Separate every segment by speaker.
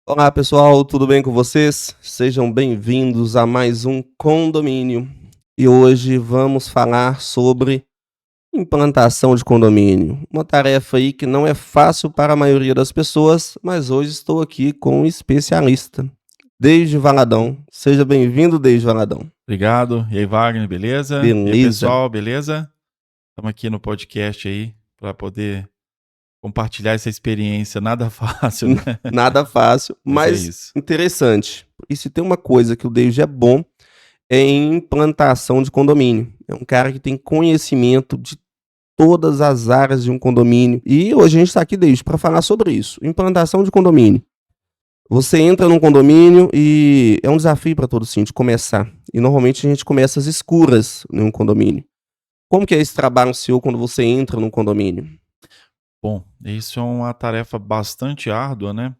Speaker 1: Olá pessoal, tudo bem com vocês? Sejam bem-vindos a mais um condomínio. E hoje vamos falar sobre implantação de condomínio. Uma tarefa aí que não é fácil para a maioria das pessoas, mas hoje estou aqui com um especialista, Deide Valadão. Seja bem-vindo, Deide Valadão.
Speaker 2: Obrigado. E aí, Wagner, beleza? E aí,
Speaker 1: Beleza,
Speaker 2: pessoal, beleza? Estamos aqui no podcast aí para poder compartilhar essa experiência nada fácil, né?
Speaker 1: nada fácil,
Speaker 2: Mas é
Speaker 1: mas
Speaker 2: isso.
Speaker 1: interessante. E se tem uma coisa que o Deide é bom, é em implantação de condomínio. É um cara que tem conhecimento de todas as áreas de um condomínio. E hoje a gente está aqui desde para falar sobre isso. Implantação de condomínio. Você entra num condomínio e é um desafio para todo síndico começar. E normalmente a gente começa às escuras em um condomínio. Como que é esse trabalho seu quando você entra num condomínio?
Speaker 2: Bom, isso é uma tarefa bastante árdua, né?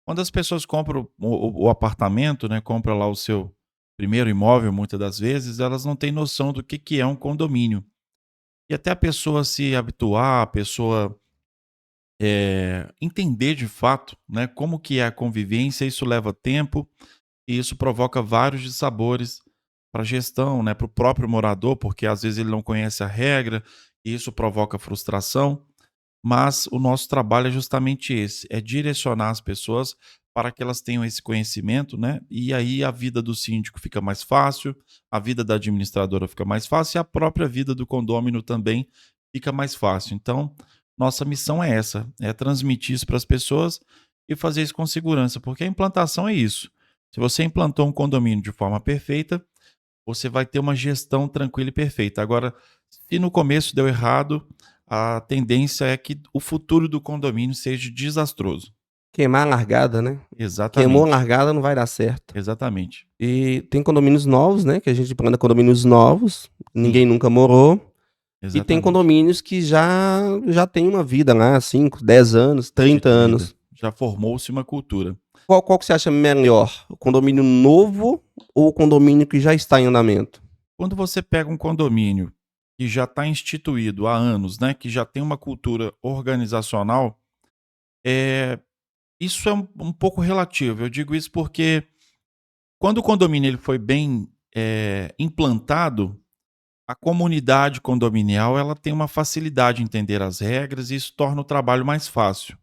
Speaker 2: Quando as pessoas compram o apartamento, né? Compram lá o seu primeiro imóvel, muitas das vezes, elas não têm noção do que é um condomínio. E até a pessoa se habituar, a pessoa entender de fato, né? Como que é a convivência, isso leva tempo. E isso provoca vários dissabores para a gestão, né, para o próprio morador, porque às vezes ele não conhece a regra, e isso provoca frustração. Mas o nosso trabalho é justamente esse, é direcionar as pessoas para que elas tenham esse conhecimento, né? E aí a vida do síndico fica mais fácil, a vida da administradora fica mais fácil e a própria vida do condômino também fica mais fácil. Então, nossa missão é essa, é transmitir isso para as pessoas e fazer isso com segurança, porque a implantação é isso. Se você implantou um condomínio de forma perfeita, você vai ter uma gestão tranquila e perfeita. Agora, se no começo deu errado, a tendência é que o futuro do condomínio seja desastroso.
Speaker 1: Queimar a largada, né? Queimou a
Speaker 2: Exatamente,
Speaker 1: largada, não vai dar certo.
Speaker 2: exatamente.
Speaker 1: E tem condomínios novos, né? Que a gente planta condomínios novos,
Speaker 2: Sim,
Speaker 1: ninguém nunca morou. E tem
Speaker 2: exatamente.
Speaker 1: condomínios que já tem uma vida lá, 5, 10 anos,
Speaker 2: De
Speaker 1: 30
Speaker 2: vida.
Speaker 1: anos.
Speaker 2: Já formou-se uma cultura.
Speaker 1: Qual que você acha melhor? O condomínio novo ou o condomínio que já está em andamento?
Speaker 2: Quando você pega um condomínio que já está instituído há anos, né, que já tem uma cultura organizacional, é, isso é um pouco relativo. Eu digo isso porque quando o condomínio ele foi bem implantado, a comunidade condominial ela tem uma facilidade em entender as regras e isso torna o trabalho mais fácil.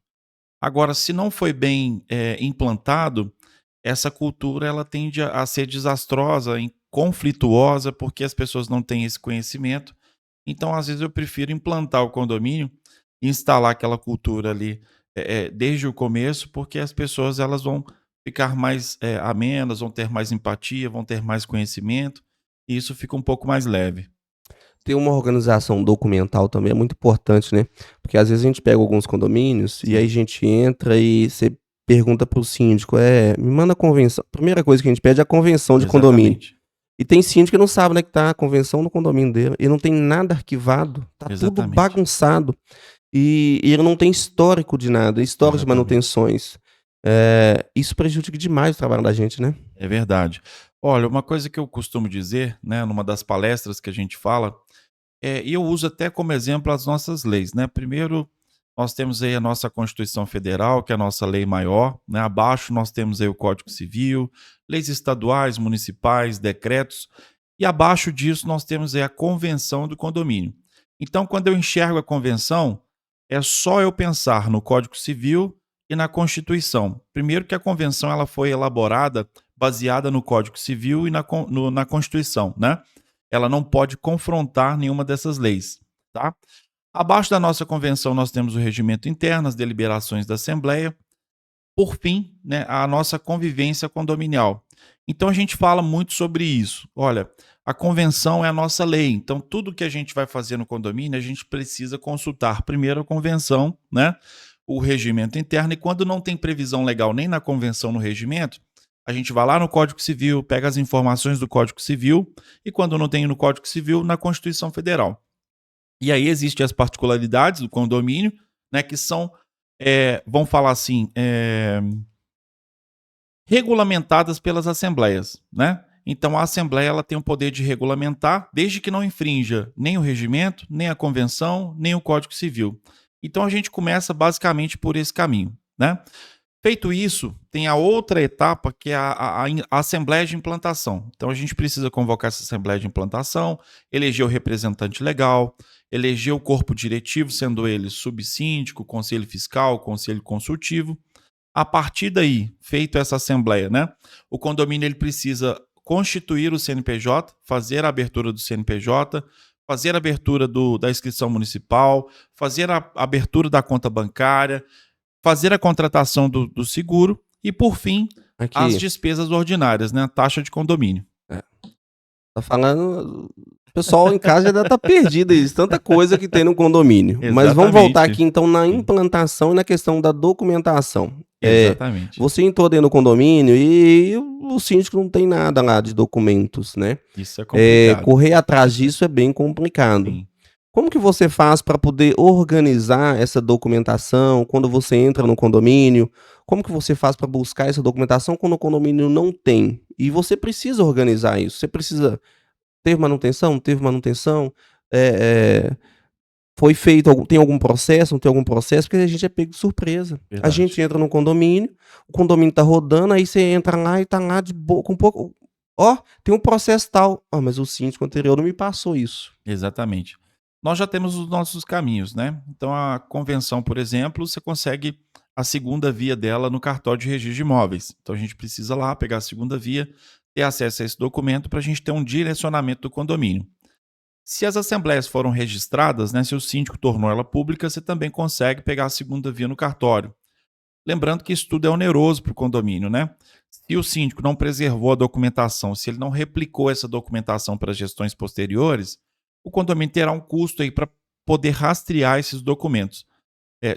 Speaker 2: Agora, se não foi bem implantado, essa cultura ela tende a ser desastrosa, conflituosa, porque as pessoas não têm esse conhecimento. Então, às vezes, eu prefiro implantar o condomínio, instalar aquela cultura ali desde o começo, porque as pessoas elas vão ficar mais amenas, vão ter mais empatia, vão ter mais conhecimento, e isso fica um pouco mais leve.
Speaker 1: Ter uma organização documental também é muito importante, né? Porque às vezes a gente pega alguns condomínios e aí a
Speaker 2: Sim,
Speaker 1: gente entra e você pergunta para o síndico, me manda a convenção. Primeira coisa que a gente pede é a convenção de condomínio.
Speaker 2: exatamente,
Speaker 1: E tem síndico que não sabe onde é que tá a convenção no condomínio dele, e não tem nada arquivado, tá tudo
Speaker 2: exatamente,
Speaker 1: bagunçado. E ele não tem histórico de nada, histórico de
Speaker 2: exatamente.
Speaker 1: manutenções. Isso prejudica demais o trabalho da gente, né?
Speaker 2: É verdade. Olha, uma coisa que eu costumo dizer, né, numa das palestras que a gente fala, e eu uso até como exemplo as nossas leis, né. Primeiro, nós temos aí a nossa Constituição Federal, que é a nossa lei maior, né, abaixo nós temos aí o Código Civil, leis estaduais, municipais, decretos, e abaixo disso nós temos aí a Convenção do Condomínio. Então, quando eu enxergo a convenção, é só eu pensar no Código Civil e na Constituição. Primeiro que a convenção ela foi elaborada baseada no Código Civil e na Constituição, né? Ela não pode confrontar nenhuma dessas leis, tá? Abaixo da nossa convenção nós temos o regimento interno, as deliberações da Assembleia, por fim, né, a nossa convivência condominial. Então a gente fala muito sobre isso. Olha, a convenção é a nossa lei, então tudo que a gente vai fazer no condomínio, a gente precisa consultar primeiro a convenção, né, o regimento interno, e quando não tem previsão legal nem na convenção, no regimento, a gente vai lá no Código Civil, pega as informações do Código Civil, e quando não tem no Código Civil, na Constituição Federal. E aí existem as particularidades do condomínio, né, que são, vamos falar assim, regulamentadas pelas assembleias, né? Então a assembleia ela tem o poder de regulamentar, desde que não infrinja nem o regimento, nem a convenção, nem o Código Civil. Então a gente começa basicamente por esse caminho, né? Feito isso, tem a outra etapa que é a assembleia de implantação. Então a gente precisa convocar essa assembleia de implantação, eleger o representante legal, eleger o corpo diretivo, sendo ele subsíndico, conselho fiscal, conselho consultivo. A partir daí, feito essa assembleia, né, o condomínio ele precisa constituir o CNPJ, fazer a abertura do CNPJ, fazer a abertura da inscrição municipal, fazer a abertura da conta bancária, fazer a contratação do seguro e, por fim, as
Speaker 1: Aqui,
Speaker 2: despesas ordinárias, né? A taxa de condomínio.
Speaker 1: tá falando. O pessoal em casa já deve estar perdido aí, de tanta coisa que tem no condomínio. Mas vamos voltar
Speaker 2: Exatamente.
Speaker 1: aqui então na
Speaker 2: Sim,
Speaker 1: implantação e na questão da documentação.
Speaker 2: exatamente.
Speaker 1: Você entrou dentro do condomínio e o síndico não tem nada lá de documentos, né?
Speaker 2: Isso é complicado.
Speaker 1: Correr atrás disso é bem complicado.
Speaker 2: Sim.
Speaker 1: Como que você faz para poder organizar essa documentação quando você entra no condomínio? Como que você faz para buscar essa documentação quando o condomínio não tem? E você precisa organizar isso. Você precisa teve manutenção? Não teve manutenção? Eh, Foi feito algum tem algum processo? Não tem algum processo? Porque a gente é pego de surpresa. A
Speaker 2: Verdade.
Speaker 1: gente entra no condomínio, o condomínio tá rodando, aí você entra lá e tá lá de boa com pouco "Ó, tem um processo tal". "Ah, mas o síndico anterior não me passou isso".
Speaker 2: Exatamente. Nós já temos os nossos caminhos, né? Então, a convenção, por exemplo, você consegue a segunda via dela no cartório de registro de imóveis. Então, a gente precisa lá pegar a segunda via, ter acesso a esse documento para a gente ter um direcionamento do condomínio. Se as assembleias foram registradas, né, se o síndico tornou ela pública, você também consegue pegar a segunda via no cartório. Lembrando que isso tudo é oneroso para o condomínio, né? Se o síndico não preservou a documentação, se ele não replicou essa documentação para gestões posteriores, o condomínio terá um custo aí para poder rastrear esses documentos.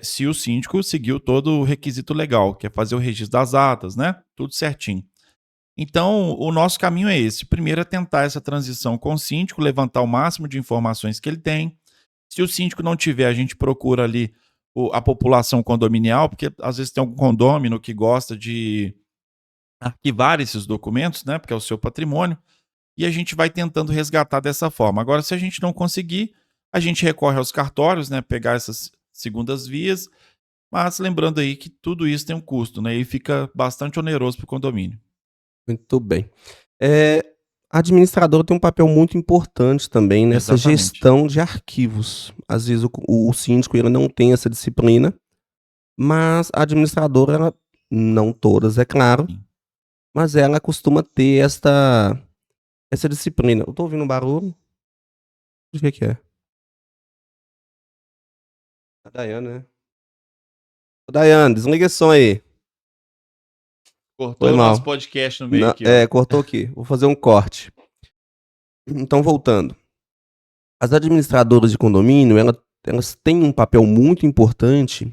Speaker 2: Se o síndico seguiu todo o requisito legal, que é fazer o registro das atas, né? Tudo certinho. Então, o nosso caminho é esse. Primeiro é tentar essa transição com o síndico, levantar o máximo de informações que ele tem. Se o síndico não tiver, a gente procura ali a população condominial, porque às vezes tem algum condômino que gosta de arquivar esses documentos, né? Porque é o seu patrimônio, e a gente vai tentando resgatar dessa forma. Agora, se a gente não conseguir, a gente recorre aos cartórios, né? Pegar essas segundas vias, mas lembrando aí que tudo isso tem um custo, né? E fica bastante oneroso para o condomínio.
Speaker 1: Muito bem. Eh, a administradora tem um papel muito importante também nessa
Speaker 2: Exatamente.
Speaker 1: gestão de arquivos. Às vezes o síndico ele não tem essa disciplina, mas a administradora ela não todas, é claro,
Speaker 2: Sim.
Speaker 1: mas ela costuma ter essa disciplina. Eu tô ouvindo um barulho, o que é? A Daiane, né. Ô Daiane, desliga esse som aí. Foi
Speaker 2: Cortou o nosso
Speaker 1: mal.
Speaker 2: podcast no meio aqui, ó.
Speaker 1: Cortou aqui, vou fazer um corte. Então voltando. As administradoras de condomínio, elas têm um papel muito importante,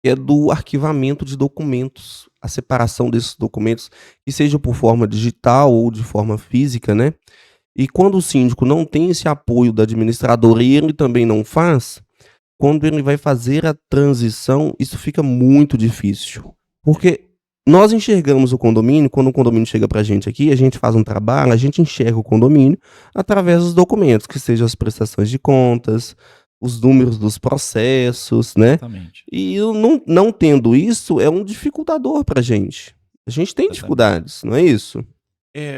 Speaker 1: que é do arquivamento de documentos, a separação desses documentos, que seja por forma digital ou de forma física, né. E quando o síndico não tem esse apoio da administradora e ele também não faz, quando ele vai fazer a transição, isso fica muito difícil. Porque nós enxergamos o condomínio, quando o condomínio chega pra gente aqui, a gente faz um trabalho, a gente enxerga o condomínio através dos documentos, que sejam as prestações de contas, os números dos processos, né?
Speaker 2: Exatamente,
Speaker 1: E eu não tendo isso, é um dificultador pra gente. A gente tem
Speaker 2: exatamente.
Speaker 1: dificuldades, não é isso?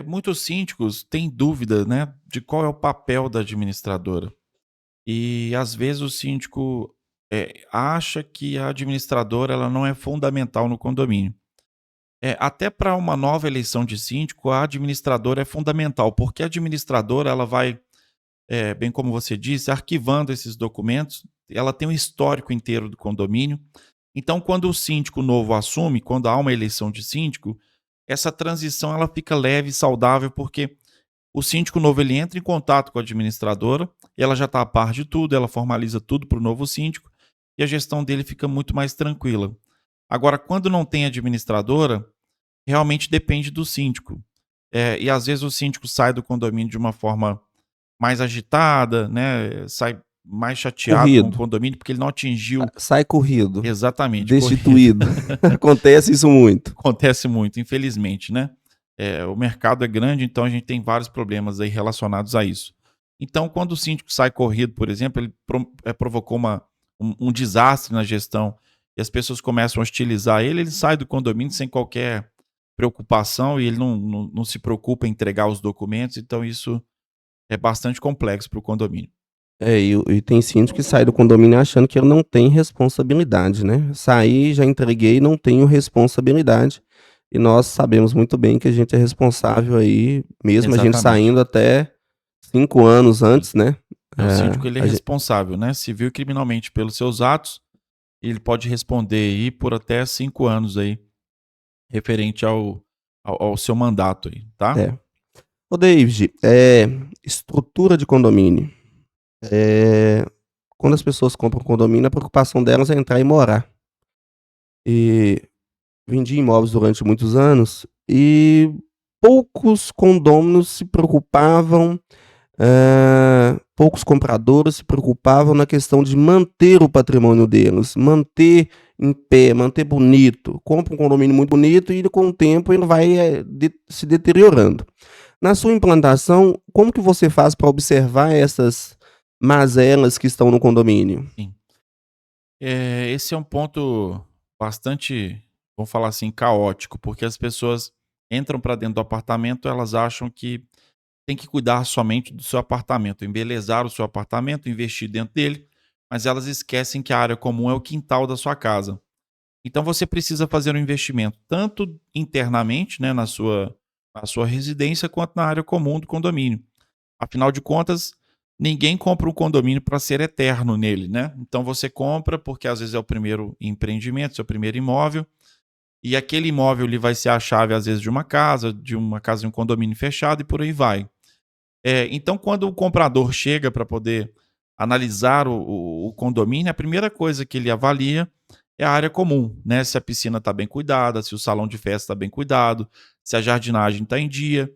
Speaker 2: Muitos síndicos têm dúvida, né, de qual é o papel da administradora. E às vezes o síndico, acha que a administradora ela não é fundamental no condomínio. Até para uma nova eleição de síndico, a administradora é fundamental, porque a administradora ela vai, bem como você disse, arquivando esses documentos, ela tem um histórico inteiro do condomínio. Então, quando o síndico novo assume, quando há uma eleição de síndico, essa transição ela fica leve e saudável, porque o síndico novo ele entra em contato com a administradora, ela já está a par de tudo, ela formaliza tudo para o novo síndico e a gestão dele fica muito mais tranquila. Agora, quando não tem administradora, realmente depende do síndico. E às vezes o síndico sai do condomínio de uma forma mais agitada, né? Sai mais chateado com o
Speaker 1: Corrido.
Speaker 2: condomínio porque ele não atingiu
Speaker 1: Sai corrido.
Speaker 2: exatamente, corrido.
Speaker 1: Destituído. Acontece isso muito.
Speaker 2: Acontece muito, infelizmente, né. O mercado é grande, então a gente tem vários problemas aí relacionados a isso. Então, quando o síndico sai corrido, por exemplo, ele provocou um desastre na gestão e as pessoas começam a hostilizar ele, ele sai do condomínio sem qualquer preocupação e ele não se preocupa em entregar os documentos, então isso é bastante complexo para o condomínio.
Speaker 1: E tem síndico que sai do condomínio achando que ele não tem responsabilidade, né. Saí, já entreguei, não tenho responsabilidade. E nós sabemos muito bem que a gente é responsável aí, mesmo a gente
Speaker 2: Exatamente.
Speaker 1: saindo até 5 anos
Speaker 2: Sim.
Speaker 1: antes, né.
Speaker 2: É, o síndico ele é
Speaker 1: A gen
Speaker 2: responsável, né, civil e criminalmente pelos seus atos, e ele pode responder aí por até 5 anos aí, referente ao seu mandato aí, tá?
Speaker 1: é. Ô David, estrutura de condomínio. Eh, Quando as pessoas compram condomínio, a preocupação delas é entrar e morar. E vendi imóveis durante muitos anos e poucos condôminos se preocupavam, poucos compradores se preocupavam na questão de manter o patrimônio deles, manter em pé, manter bonito. Compra um condomínio muito bonito e com o tempo ele vai, se deteriorando. Na sua implantação, como que você faz para observar essas mazelas que estão no condomínio?
Speaker 2: Sim. Esse é um ponto bastante, vamos falar assim, caótico, porque as pessoas entram para dentro do apartamento, elas acham que tem que cuidar somente do seu apartamento, embelezar o seu apartamento, investir dentro dele, mas elas esquecem que a área comum é o quintal da sua casa. Então você precisa fazer um investimento tanto internamente, né, na sua residência, quanto na área comum do condomínio. Afinal de contas, ninguém compra um condomínio para ser eterno nele, né? Então você compra porque às vezes é o primeiro empreendimento, seu primeiro imóvel, e aquele imóvel ele vai ser a chave às vezes de um condomínio fechado e por aí vai. Então quando o comprador chega para poder analisar o condomínio, a primeira coisa que ele avalia é a área comum, né? Se a piscina está bem cuidada, se o salão de festa está bem cuidado, se a jardinagem está em dia.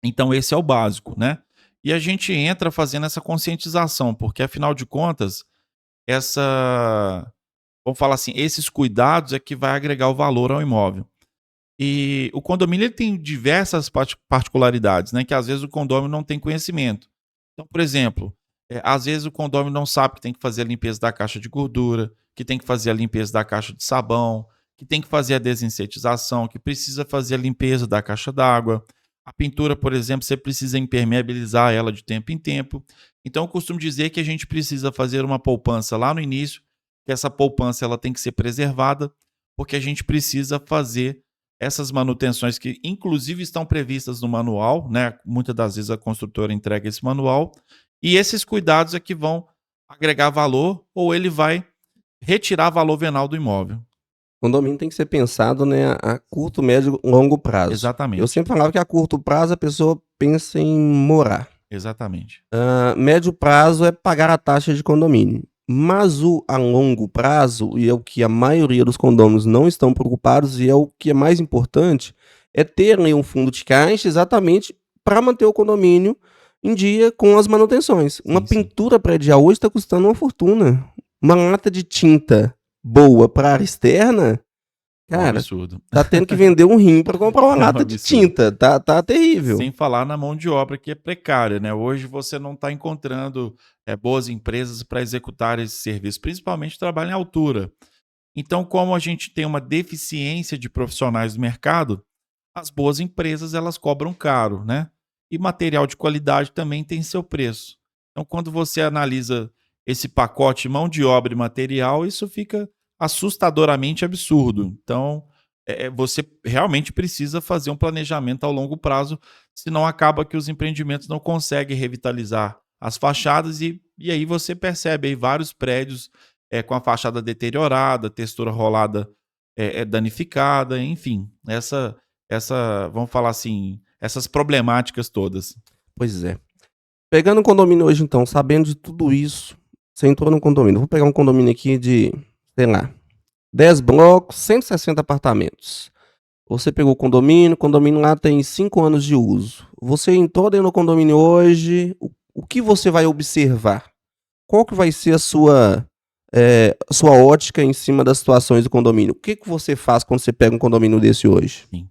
Speaker 2: Então esse é o básico, né. E a gente entra fazendo essa conscientização, porque afinal de contas, essa vamos falar assim, esses cuidados é que vai agregar o valor ao imóvel. E o condomínio ele tem diversas particularidades, né, que às vezes o condomínio não tem conhecimento. Então, por exemplo, às vezes o condomínio não sabe que tem que fazer a limpeza da caixa de gordura, que tem que fazer a limpeza da caixa de sabão, que tem que fazer a desinsetização, que precisa fazer a limpeza da caixa d'água. A pintura, por exemplo, você precisa impermeabilizar ela de tempo em tempo. Então, eu costumo dizer que a gente precisa fazer uma poupança lá no início, que essa poupança ela tem que ser preservada, porque a gente precisa fazer essas manutenções que inclusive estão previstas no manual, né, muitas das vezes a construtora entrega esse manual, e esses cuidados é que vão agregar valor ou ele vai retirar valor venal do imóvel.
Speaker 1: Condomínio tem que ser pensado, né, a curto, médio, longo prazo. Eu
Speaker 2: Exatamente,
Speaker 1: sempre falava que a curto prazo a pessoa pensa em morar.
Speaker 2: exatamente.
Speaker 1: Médio prazo é pagar a taxa de condomínio. Mas o a longo prazo, e é o que a maioria dos condôminos não estão preocupados, e é o que é mais importante, é ter ali um fundo de caixa exatamente para manter o condomínio em dia com as manutenções. Uma
Speaker 2: Sim, sim.
Speaker 1: pintura predial hoje está custando uma fortuna. Uma lata de tinta boa para área externa,
Speaker 2: É um
Speaker 1: cara,
Speaker 2: absurdo,
Speaker 1: tá tendo que vender um rim para comprar uma
Speaker 2: é um
Speaker 1: lata de
Speaker 2: absurdo.
Speaker 1: tinta, tá terrível.
Speaker 2: Sem falar na mão de obra que é precária, né. Hoje você não está encontrando, boas empresas para executar esse serviço, principalmente trabalho em altura. Então, como a gente tem uma deficiência de profissionais no mercado, as boas empresas elas cobram caro, né. E material de qualidade também tem seu preço. Então, quando você analisa esse pacote mão de obra e material, isso fica assustadoramente absurdo. Então, você realmente precisa fazer um planejamento ao longo prazo, senão acaba que os empreendimentos não conseguem revitalizar as fachadas e aí você percebe aí vários prédios, com a fachada deteriorada, textura rolada, danificada, enfim, vamos falar assim, essas problemáticas todas.
Speaker 1: Pois é. Pegando um condomínio hoje então, sabendo de tudo isso, você entrou num condomínio, vou pegar um condomínio aqui de, sei lá, 10 blocos, 160 apartamentos. Você pegou o condomínio lá tem 5 anos de uso. Você entrou dentro do condomínio hoje, o que você vai observar? Qual que vai ser a sua ótica em cima das situações do condomínio? O que que você faz quando você pega um condomínio desse hoje?
Speaker 2: Sim.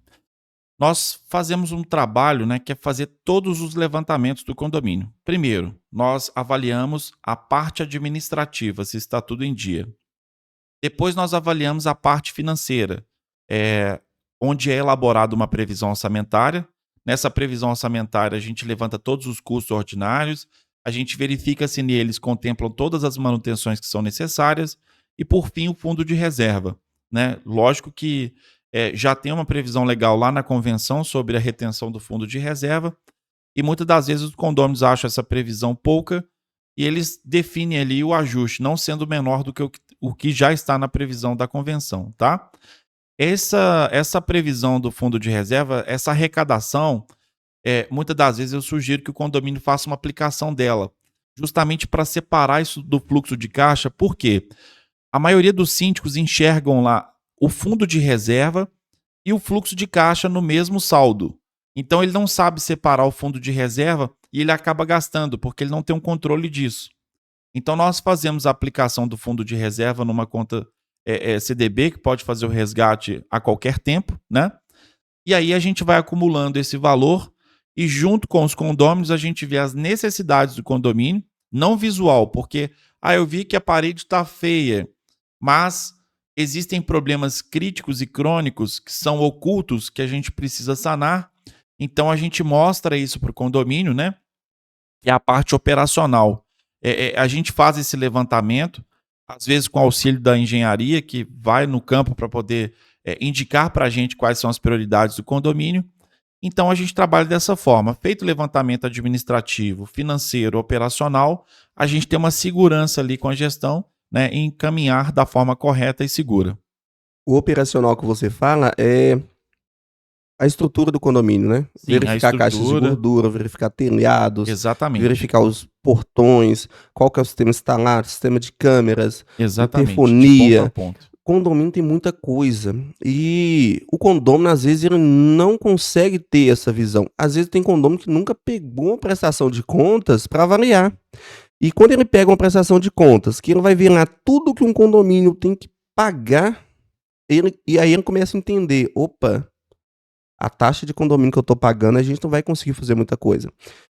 Speaker 2: Nós fazemos um trabalho, né, que é fazer todos os levantamentos do condomínio. Primeiro, nós avaliamos a parte administrativa, se está tudo em dia. Depois nós avaliamos a parte financeira, eh, onde é elaborada uma previsão orçamentária. Nessa previsão orçamentária, a gente levanta todos os custos ordinários, a gente verifica se neles contemplam todas as manutenções que são necessárias e, por fim, o fundo de reserva, né. Lógico que, já tem uma previsão legal lá na convenção sobre a retenção do fundo de reserva, e muitas das vezes os condôminos acham essa previsão pouca e eles definem ali o ajuste, não sendo menor do que o que já está na previsão da convenção, tá? Essa previsão do fundo de reserva, essa arrecadação, muitas das vezes eu sugiro que o condomínio faça uma aplicação dela, justamente para separar isso do fluxo de caixa, porque a maioria dos síndicos enxergam lá o fundo de reserva e o fluxo de caixa no mesmo saldo. Então ele não sabe separar o fundo de reserva e ele acaba gastando, porque ele não tem um controle disso. Então nós fazemos a aplicação do fundo de reserva numa conta CDB, que pode fazer o resgate a qualquer tempo, né? E aí a gente vai acumulando esse valor e junto com os condôminos a gente vê as necessidades do condomínio, não visual, porque eu vi que a parede está feia, mas existem problemas críticos e crônicos que são ocultos que a gente precisa sanar. Então a gente mostra isso para o condomínio, né? E a parte operacional. A gente faz esse levantamento, às vezes com auxílio da engenharia, que vai no campo para poder indicar para a gente quais são as prioridades do condomínio. Então a gente trabalha dessa forma. Feito o levantamento administrativo, financeiro, operacional, a gente tem uma segurança ali com a gestão, né, em caminhar da forma correta e segura.
Speaker 1: O operacional que você fala é a estrutura do condomínio, né?
Speaker 2: Sim, a
Speaker 1: Verificar caixas de
Speaker 2: estrutura,
Speaker 1: gordura, verificar telhados,
Speaker 2: exatamente.
Speaker 1: verificar os portões, qual que é o sistema instalado, sistema de câmeras,
Speaker 2: Exatamente, de ponto a
Speaker 1: interfonia.
Speaker 2: ponto.
Speaker 1: Condomínio tem muita coisa. E o condômino, às vezes, ele não consegue ter essa visão. Às vezes tem condômino que nunca pegou uma prestação de contas para avaliar. E quando ele pega uma prestação de contas, que ele vai ver lá tudo que um condomínio tem que pagar, e aí ele começa a entender, opa, a taxa de condomínio que eu tô pagando, a gente não vai conseguir fazer muita coisa.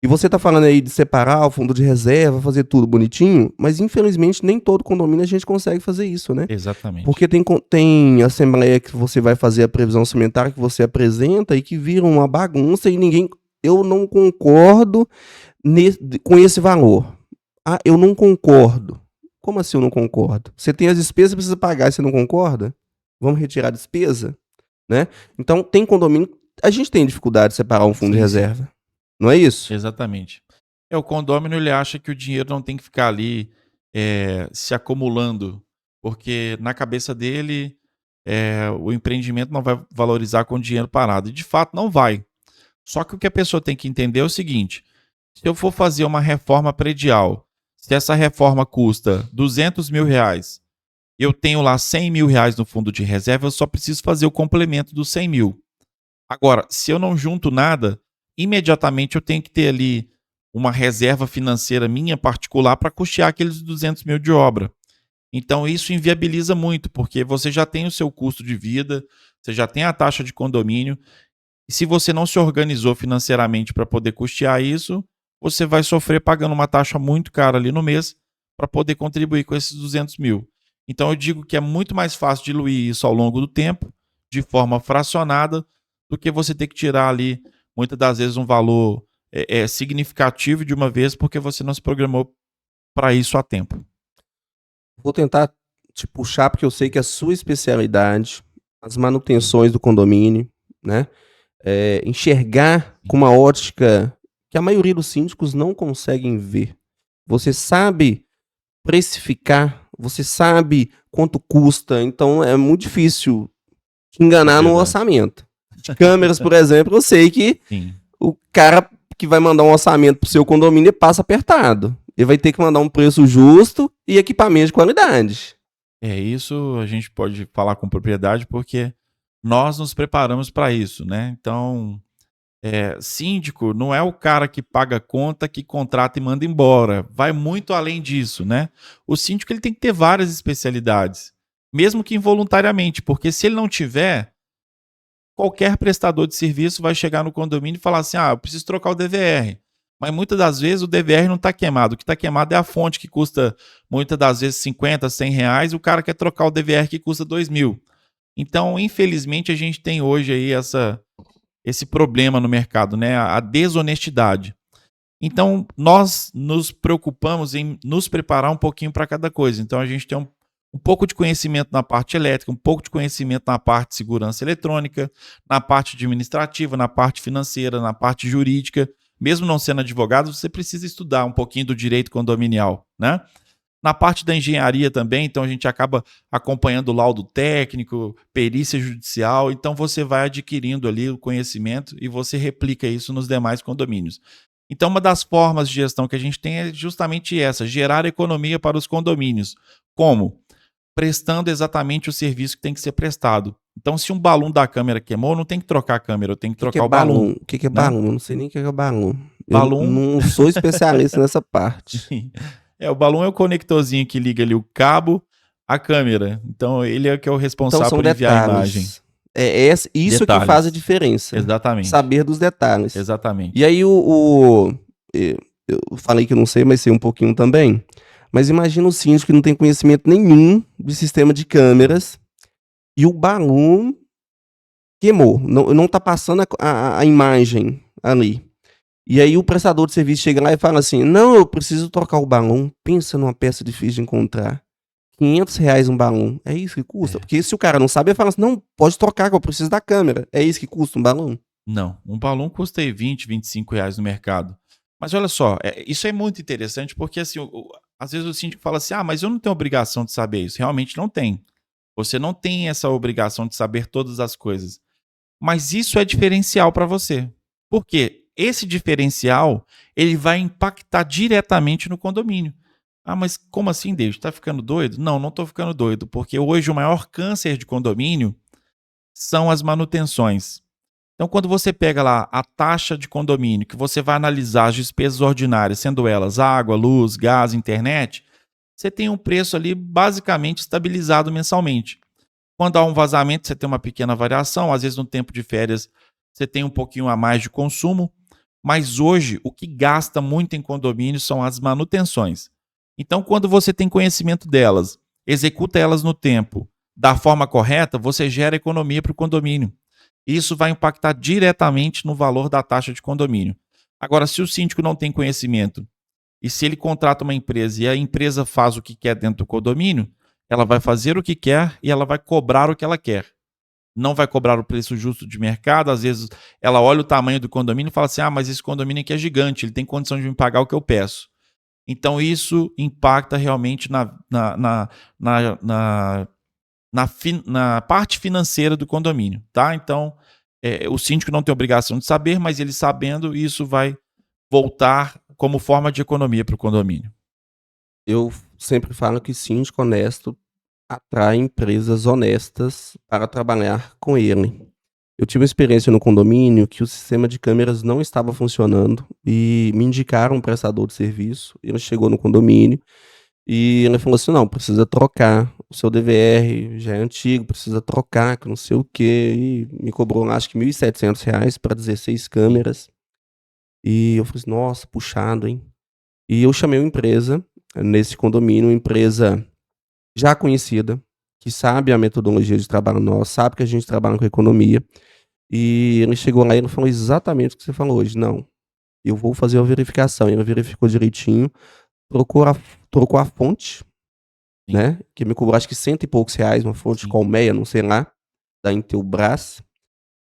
Speaker 1: E você tá falando aí de separar o fundo de reserva, fazer tudo bonitinho, mas infelizmente nem todo condomínio a gente consegue fazer isso, né?
Speaker 2: Exatamente.
Speaker 1: Porque tem assembleia que você vai fazer a previsão orçamentária que você apresenta e que vira uma bagunça e ninguém. Eu não concordo com esse valor. Eu não concordo. Como assim eu não concordo? Você tem as despesas que precisa pagar e você não concorda? Vamos retirar a despesa? Né? Então, tem condomínio. A gente tem dificuldade de separar um fundo de
Speaker 2: Sim, sim.
Speaker 1: reserva. Não é isso?
Speaker 2: Exatamente. O condômino ele acha que o dinheiro não tem que ficar ali se acumulando, porque na cabeça dele o empreendimento não vai valorizar com dinheiro parado. E de fato não vai. Só que o que a pessoa tem que entender é o seguinte: se eu for fazer uma reforma predial, se essa reforma custa R$ 200.000, eu tenho lá R$ 100.000 no fundo de reserva, eu só preciso fazer o complemento dos 100.000. Agora, se eu não junto nada, imediatamente eu tenho que ter ali uma reserva financeira minha particular para custear aqueles 200.000 de obra. Então isso inviabiliza muito, porque você já tem o seu custo de vida, você já tem a taxa de condomínio, e se você não se organizou financeiramente para poder custear isso, você vai sofrer pagando uma taxa muito cara ali no mês para poder contribuir com esses 200.000. Então eu digo que é muito mais fácil diluir isso ao longo do tempo, de forma fracionada, do que você ter que tirar ali, muitas das vezes, um valor significativo de uma vez, porque você não se programou para isso a tempo.
Speaker 1: Vou tentar te puxar, porque eu sei que a sua especialidade, as manutenções do condomínio, né? Enxergar com uma ótica que a maioria dos síndicos não conseguem ver. Você sabe precificar, você sabe quanto custa, então é muito difícil te
Speaker 2: É
Speaker 1: enganar no
Speaker 2: verdade.
Speaker 1: orçamento. De câmeras, por exemplo, eu sei que
Speaker 2: Sim.
Speaker 1: o cara que vai mandar um orçamento pro seu condomínio passa apertado. Ele vai ter que mandar um preço justo e equipamento de qualidade.
Speaker 2: Isso a gente pode falar com propriedade, porque nós nos preparamos para isso, né? Então, síndico não é o cara que paga conta, que contrata e manda embora. Vai muito além disso, né? O síndico ele tem que ter várias especialidades, mesmo que involuntariamente, porque se ele não tiver, qualquer prestador de serviço vai chegar no condomínio e falar assim: eu preciso trocar o DVR. mas muitas das vezes o DVR não está queimado. O que está queimado é a fonte, que custa muitas das vezes 50, 100 reais, e o cara quer trocar o DVR que custa 2.000. Então, infelizmente, a gente tem hoje aí esse problema no mercado, né? A desonestidade. Então, nós nos preocupamos em nos preparar um pouquinho para cada coisa. Então, a gente tem um pouco de conhecimento na parte elétrica, um pouco de conhecimento na parte de segurança eletrônica, na parte administrativa, na parte financeira, na parte jurídica. Mesmo não sendo advogado, você precisa estudar um pouquinho do direito condominial, né? Na parte da engenharia também, então a gente acaba acompanhando o laudo técnico, perícia judicial, então você vai adquirindo ali o conhecimento e você replica isso nos demais condomínios. Então, uma das formas de gestão que a gente tem é justamente essa: gerar economia para os condomínios. Como? Prestando exatamente o serviço que tem que ser prestado. Então, se um balão da câmera queimou, não tem que trocar a câmera, eu tenho que
Speaker 1: O que que é
Speaker 2: trocar o balão,
Speaker 1: balão? O que que é
Speaker 2: né?
Speaker 1: balão? Eu não sei nem o que é balão. Eu
Speaker 2: Balão
Speaker 1: não sou especialista nessa parte.
Speaker 2: o balão é o conectorzinho que liga ali o cabo à câmera. Então, ele é que é o
Speaker 1: Então
Speaker 2: responsável
Speaker 1: são
Speaker 2: por enviar a imagem.
Speaker 1: detalhes. Isso que faz a
Speaker 2: Detalhes.
Speaker 1: diferença.
Speaker 2: Exatamente.
Speaker 1: Saber dos detalhes. E
Speaker 2: Exatamente.
Speaker 1: aí eu falei que eu não sei, mas sei um pouquinho também. Mas imagina o síndico que não tem conhecimento nenhum de sistema de câmeras e o balão queimou. Não tá passando a imagem ali. E aí o prestador de serviço chega lá e fala assim: não, eu preciso trocar o balão. Pensa numa peça difícil de encontrar. R$ 500 um balão. É isso que custa?
Speaker 2: É.
Speaker 1: Porque se o cara não sabe, ele fala assim: não, pode trocar, que eu preciso da câmera. É isso que custa um balão?
Speaker 2: Não, um balão custa aí 20, 25 reais no mercado. Mas olha só, isso é muito interessante porque assim, às vezes o síndico fala assim: ah, mas eu não tenho obrigação de saber isso. Realmente não tem. Você não tem essa obrigação de saber todas as coisas. Mas isso é diferencial para você. Por quê? Esse diferencial, ele vai impactar diretamente no condomínio. Ah, mas como assim, David? Tá ficando doido? Não, não tô ficando doido, porque hoje o maior câncer de condomínio são as manutenções. Então, quando você pega lá a taxa de condomínio, que você vai analisar as despesas ordinárias, sendo elas água, luz, gás, internet, você tem um preço ali basicamente estabilizado mensalmente. Quando há um vazamento, você tem uma pequena variação, às vezes no tempo de férias você tem um pouquinho a mais de consumo, mas hoje o que gasta muito em condomínio são as manutenções. Então, quando você tem conhecimento delas, executa elas no tempo, da forma correta, você gera economia para o condomínio. Isso vai impactar diretamente no valor da taxa de condomínio. Agora, se o síndico não tem conhecimento e se ele contrata uma empresa e a empresa faz o que quer dentro do condomínio, ela vai fazer o que quer e ela vai cobrar o que ela quer. Não vai cobrar o preço justo de mercado. Às vezes ela olha o tamanho do condomínio e fala assim: ah, mas esse condomínio aqui é gigante, ele tem condição de me pagar o que eu peço. Então isso impacta realmente na parte financeira do condomínio, tá? Então, o síndico não tem obrigação de saber, mas ele sabendo, isso vai voltar como forma de economia para o condomínio.
Speaker 1: Eu sempre falo que síndico honesto atrai empresas honestas para trabalhar com ele. Eu tive uma experiência no condomínio que o sistema de câmeras não estava funcionando e me indicaram um prestador de serviço. Ele chegou no condomínio e ele falou assim: não, precisa trocar. O seu DVR já é antigo, precisa trocar, que não sei o quê. E me cobrou lá, acho que R$ 1.700 para 16 câmeras. E eu falei assim: nossa, puxado, hein? E eu chamei uma empresa nesse condomínio, uma empresa já conhecida, que sabe a metodologia de trabalho nossa, sabe que a gente trabalha com economia. E ele chegou lá e ele falou exatamente o que você falou hoje. Não, eu vou fazer a verificação. Ele verificou direitinho, trocou a, trocou a fonte,
Speaker 2: Sim,
Speaker 1: né? Que me cobrou acho que cento e poucos reais, uma fonte
Speaker 2: sim.
Speaker 1: colmeia, não sei lá, da Intelbras,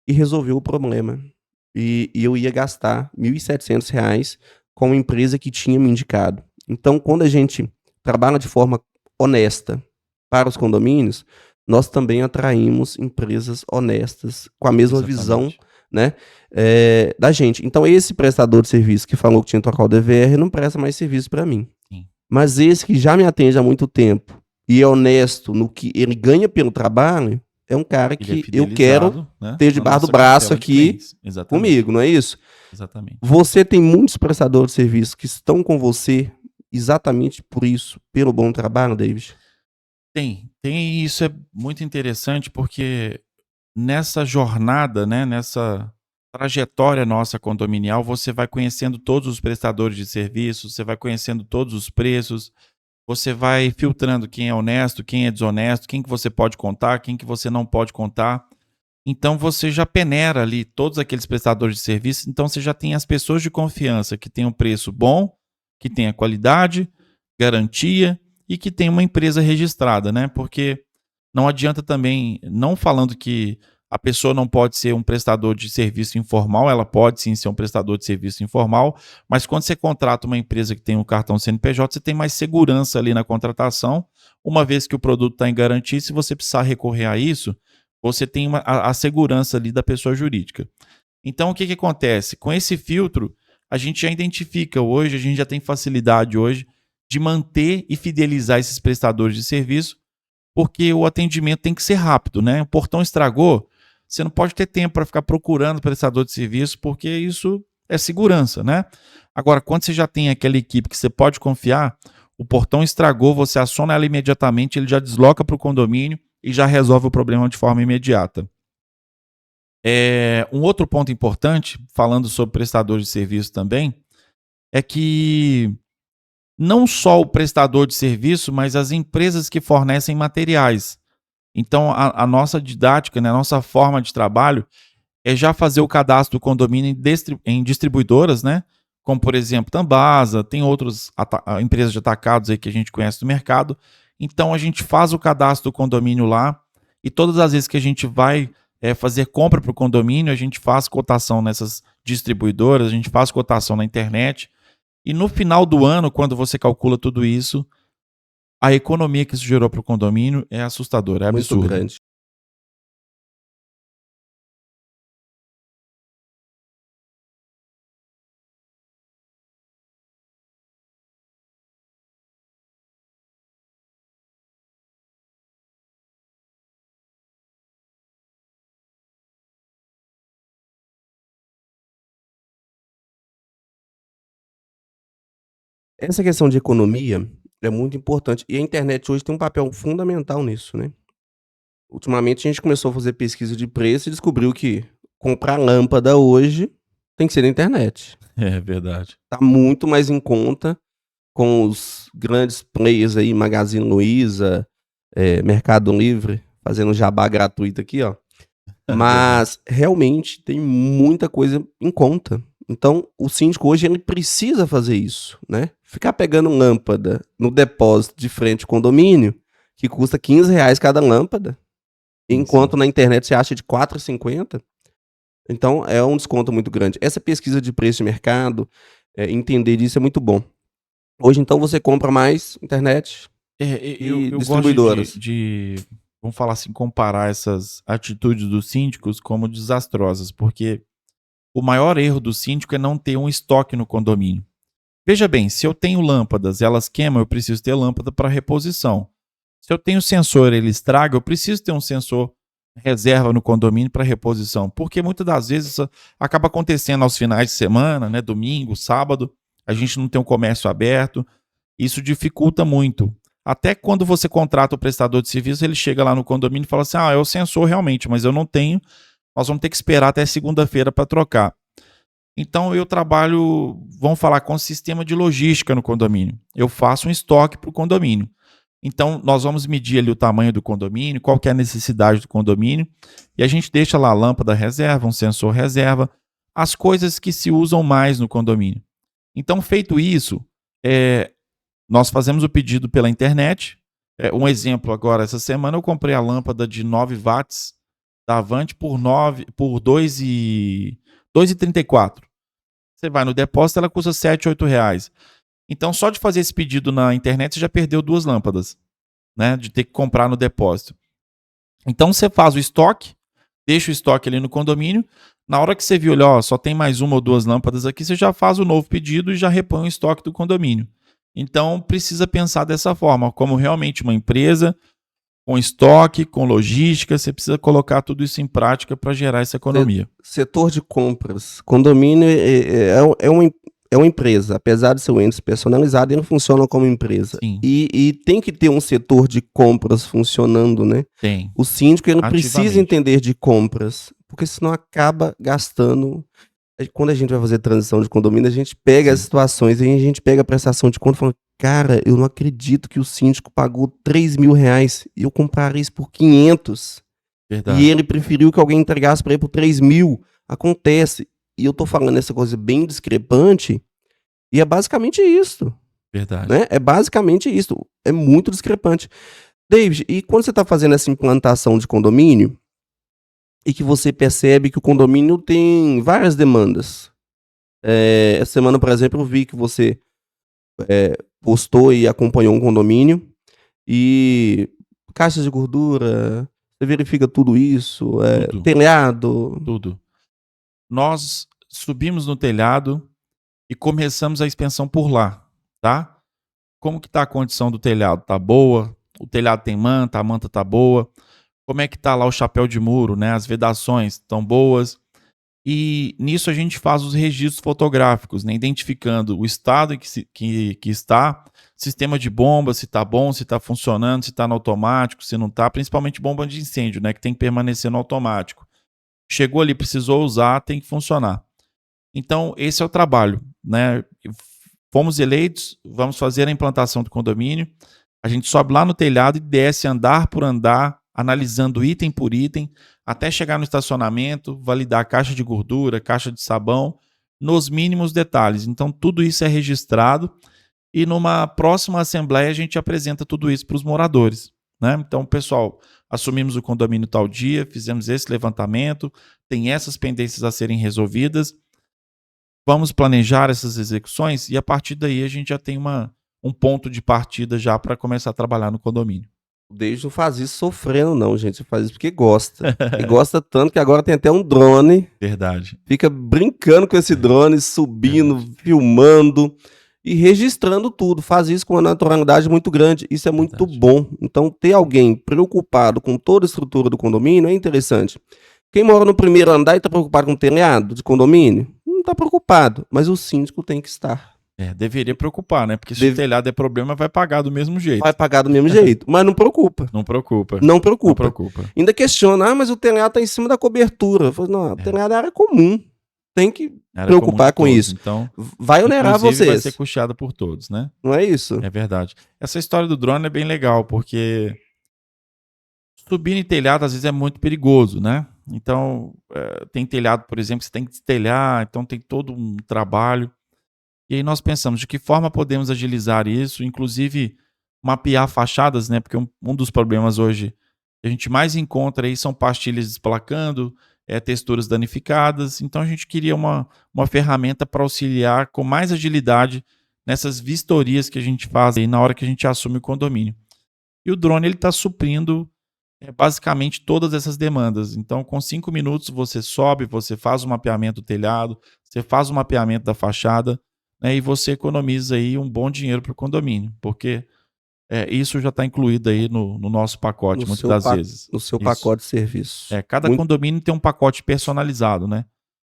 Speaker 1: e resolveu o problema. E eu ia gastar R$ 1.700 com uma empresa que tinha me indicado. Então, quando a gente trabalha de forma honesta para os condomínios, nós também atraímos empresas honestas com a mesma visão,
Speaker 2: Exatamente.
Speaker 1: né, da gente. Então, esse prestador de serviço que falou que tinha que trocar o DVR não presta mais serviço para mim.
Speaker 2: Sim.
Speaker 1: Mas esse que já me atende há muito tempo e é honesto no que ele ganha pelo trabalho, é um cara
Speaker 2: Ele é
Speaker 1: que eu quero
Speaker 2: fidelizado, né,
Speaker 1: ter
Speaker 2: na
Speaker 1: debaixo do
Speaker 2: nossa
Speaker 1: braço
Speaker 2: cartela de
Speaker 1: aqui
Speaker 2: clientes. Exatamente,
Speaker 1: comigo, não é isso?
Speaker 2: exatamente.
Speaker 1: Você tem muitos prestadores de serviço que estão com você exatamente por isso, pelo bom trabalho, David?
Speaker 2: Tem, e isso é muito interessante porque nessa jornada, né, trajetória nossa condominial, você vai conhecendo todos os prestadores de serviços, você vai conhecendo todos os preços, você vai filtrando quem é honesto, quem é desonesto, quem que você pode contar, quem que você não pode contar. Então você já peneira ali todos aqueles prestadores de serviço, então você já tem as pessoas de confiança que tem um preço bom, que tem a qualidade, garantia e que tem uma empresa registrada, né? Porque não adianta também, não falando que a pessoa não pode ser um prestador de serviço informal, ela pode sim ser um prestador de serviço informal, mas quando você contrata uma empresa que tem um cartão CNPJ, você tem mais segurança ali na contratação, uma vez que o produto está em garantia, se você precisar recorrer a isso, você tem a segurança ali da pessoa jurídica. Então, o que acontece? Com esse filtro, a gente já identifica hoje, a gente já tem facilidade hoje de manter e fidelizar esses prestadores de serviço, porque o atendimento tem que ser rápido, né? O portão estragou, você não pode ter tempo para ficar procurando prestador de serviço, porque isso é segurança, né? Agora, quando você já tem aquela equipe que você pode confiar, o portão estragou, você aciona ela imediatamente, ele já desloca para o condomínio e já resolve o problema de forma imediata. Um outro ponto importante, falando sobre prestadores de serviço também, é que não só o prestador de serviço, mas as empresas que fornecem materiais. Então, a nossa didática, né, a nossa forma de trabalho é já fazer o cadastro do condomínio em distribuidoras, né? Como, por exemplo, Tambasa, tem outras empresas de atacados aí que a gente conhece do mercado. Então, a gente faz o cadastro do condomínio lá e todas as vezes que a gente vai fazer compra para o condomínio, a gente faz cotação nessas distribuidoras, a gente faz cotação na internet. E no final do ano, quando você calcula tudo isso, a economia que isso gerou para o condomínio é assustadora, é
Speaker 1: Muito
Speaker 2: absurda.
Speaker 1: grande. Essa questão de economia é muito importante e a internet hoje tem um papel fundamental nisso, né. Ultimamente a gente começou a fazer pesquisa de preço e descobriu que comprar lâmpada hoje tem que ser na internet.
Speaker 2: É verdade.
Speaker 1: Tá muito mais em conta com os grandes players aí, Magazine Luiza, Mercado Livre, fazendo jabá gratuito aqui, ó.
Speaker 2: É verdade.
Speaker 1: Mas realmente tem muita coisa em conta. Então, o síndico hoje ele precisa fazer isso, né? Ficar pegando lâmpada no depósito de frente ao condomínio, que custa R$ 15 cada lâmpada,
Speaker 2: Sim, sim.
Speaker 1: enquanto na internet você acha de 4,50. Então, é um desconto muito grande. Essa pesquisa de preço de mercado, entender disso é muito bom. Hoje, então, você compra mais internet
Speaker 2: Eu,
Speaker 1: e
Speaker 2: eu gosto
Speaker 1: distribuidoras.
Speaker 2: vamos falar assim, comparar essas atitudes dos síndicos como desastrosas, porque o maior erro do síndico é não ter um estoque no condomínio. Veja bem, se eu tenho lâmpadas, elas queimam, eu preciso ter lâmpada para reposição. Se eu tenho sensor, ele estraga, eu preciso ter um sensor reserva no condomínio para reposição, porque muitas das vezes isso acaba acontecendo aos finais de semana, né, domingo, sábado, a gente não tem um comércio aberto, isso dificulta muito. Até quando você contrata o prestador de serviço, ele chega lá no condomínio e fala assim: ah, é o sensor realmente, mas eu não tenho, nós vamos ter que esperar até segunda-feira para trocar. Então eu trabalho, vamos falar, com sistema de logística no condomínio. Eu faço um estoque para o condomínio. Então nós vamos medir ali o tamanho do condomínio, qual que é a necessidade do condomínio, e a gente deixa lá a lâmpada reserva, um sensor reserva, as coisas que se usam mais no condomínio. Então, feito isso, é, nós fazemos o pedido pela internet. Um exemplo agora, essa semana eu comprei a lâmpada de 9 watts da Avante por 2,34. Você vai no depósito, ela custa R$ 7, R$ 8. Então, só de fazer esse pedido na internet, você já perdeu 2 lâmpadas, né? De ter que comprar no depósito. Então, você faz o estoque, deixa o estoque ali no condomínio. Na hora que você viu, olha, ó, só tem mais uma ou duas lâmpadas aqui, você já faz o novo pedido e já repõe o estoque do condomínio. Então, precisa pensar dessa forma, como realmente uma empresa, com estoque, com logística, você precisa colocar tudo isso em prática para gerar essa economia.
Speaker 1: Setor de compras, condomínio é uma empresa, apesar de ser um ente personalizado, ele funciona como empresa.
Speaker 2: Sim,
Speaker 1: E tem que ter um setor de compras funcionando, né?
Speaker 2: tem.
Speaker 1: O síndico ele precisa
Speaker 2: Ativamente.
Speaker 1: entender de compras, porque senão acaba gastando. Quando a gente vai fazer transição de condomínio, a gente pega as
Speaker 2: Sim,
Speaker 1: situações e a gente pega a prestação de conta e fala, cara, eu não acredito que o síndico pagou R$ 3.000 e eu compraria isso por 500 e
Speaker 2: verdade,
Speaker 1: ele preferiu que alguém entregasse para ele por 3.000. Acontece. E eu tô falando essa coisa bem discrepante e é basicamente isso,
Speaker 2: verdade.
Speaker 1: né? É basicamente isso. É muito discrepante. David, e quando você está fazendo essa implantação de condomínio e que você percebe que o condomínio tem várias demandas. Essa semana, por exemplo, eu vi que você postou e acompanhou um condomínio e caixas de gordura, você verifica tudo isso,
Speaker 2: Tudo,
Speaker 1: telhado.
Speaker 2: tudo. Nós subimos no telhado e começamos a expansão por lá, tá? Como que tá a condição do telhado? Tá boa? O telhado tem manta, a manta tá boa? Como é que tá lá o chapéu de muro, né? As vedações estão boas? E nisso a gente faz os registros fotográficos, né? Identificando o estado em que está, sistema de bomba, se está bom, se está funcionando, se está no automático, se não está, principalmente bomba de incêndio, né? Que tem que permanecer no automático. Chegou ali, precisou usar, tem que funcionar. Então, esse é o trabalho, né? Fomos eleitos, vamos fazer a implantação do condomínio. A gente sobe lá no telhado e desce andar por andar, analisando item por item, até chegar no estacionamento, validar caixa de gordura, caixa de sabão, nos mínimos detalhes. Então, tudo isso é registrado e numa próxima assembleia a gente apresenta tudo isso para os moradores, né? Então, pessoal, assumimos o condomínio tal dia, fizemos esse levantamento, tem essas pendências a serem resolvidas, vamos planejar essas execuções e a partir daí a gente já tem um ponto de partida já para começar a trabalhar no condomínio.
Speaker 1: O David não faz isso sofrendo, não, gente. Ele faz isso porque gosta. Ele gosta tanto que agora tem até um drone.
Speaker 2: Verdade,
Speaker 1: Fica brincando com esse drone, subindo,
Speaker 2: verdade,
Speaker 1: filmando e registrando tudo. Faz isso com uma naturalidade muito grande. Isso é muito
Speaker 2: verdade.
Speaker 1: bom. Então, ter alguém preocupado com toda a estrutura do condomínio é interessante. Quem mora no primeiro andar e está preocupado com o telhado de condomínio, não está preocupado. Mas o síndico tem que estar.
Speaker 2: É, deveria preocupar, né? Porque se o
Speaker 1: Deve-
Speaker 2: telhado é problema, vai pagar do mesmo
Speaker 1: Vai
Speaker 2: jeito.
Speaker 1: pagar do mesmo jeito. Mas não preocupa.
Speaker 2: Não preocupa,
Speaker 1: Não
Speaker 2: não
Speaker 1: preocupa.
Speaker 2: preocupa.
Speaker 1: Ainda questiona, mas o telhado está em cima da cobertura. Eu falo, não, o
Speaker 2: É,
Speaker 1: telhado é área comum. Tem que
Speaker 2: era comum de
Speaker 1: preocupar com
Speaker 2: todos.
Speaker 1: isso.
Speaker 2: Então,
Speaker 1: Vai onerar
Speaker 2: inclusive, vai ser
Speaker 1: vocês.
Speaker 2: custeada por todos, né?
Speaker 1: Não é isso?
Speaker 2: É verdade. Essa história do drone é bem legal, porque subir em telhado às vezes é muito perigoso, né? Então, tem telhado, por exemplo, que você tem que destelhar, então tem todo um trabalho. E aí nós pensamos de que forma podemos agilizar isso, inclusive mapear fachadas, né? Porque um dos problemas hoje que a gente mais encontra aí são pastilhas desplacando, texturas danificadas. Então a gente queria uma ferramenta para auxiliar com mais agilidade nessas vistorias que a gente faz aí na hora que a gente assume o condomínio. E o drone ele está suprindo basicamente todas essas demandas. Então, com 5 minutos você sobe, você faz o mapeamento do telhado, você faz o mapeamento da fachada, né, e você economiza aí um bom dinheiro para o condomínio, porque isso já está incluído aí no nosso
Speaker 1: No
Speaker 2: pacote, muitas
Speaker 1: seu,
Speaker 2: das
Speaker 1: pa
Speaker 2: vezes.
Speaker 1: no seu
Speaker 2: Isso.
Speaker 1: pacote de serviço.
Speaker 2: Cada
Speaker 1: Muito
Speaker 2: condomínio tem um pacote personalizado, né?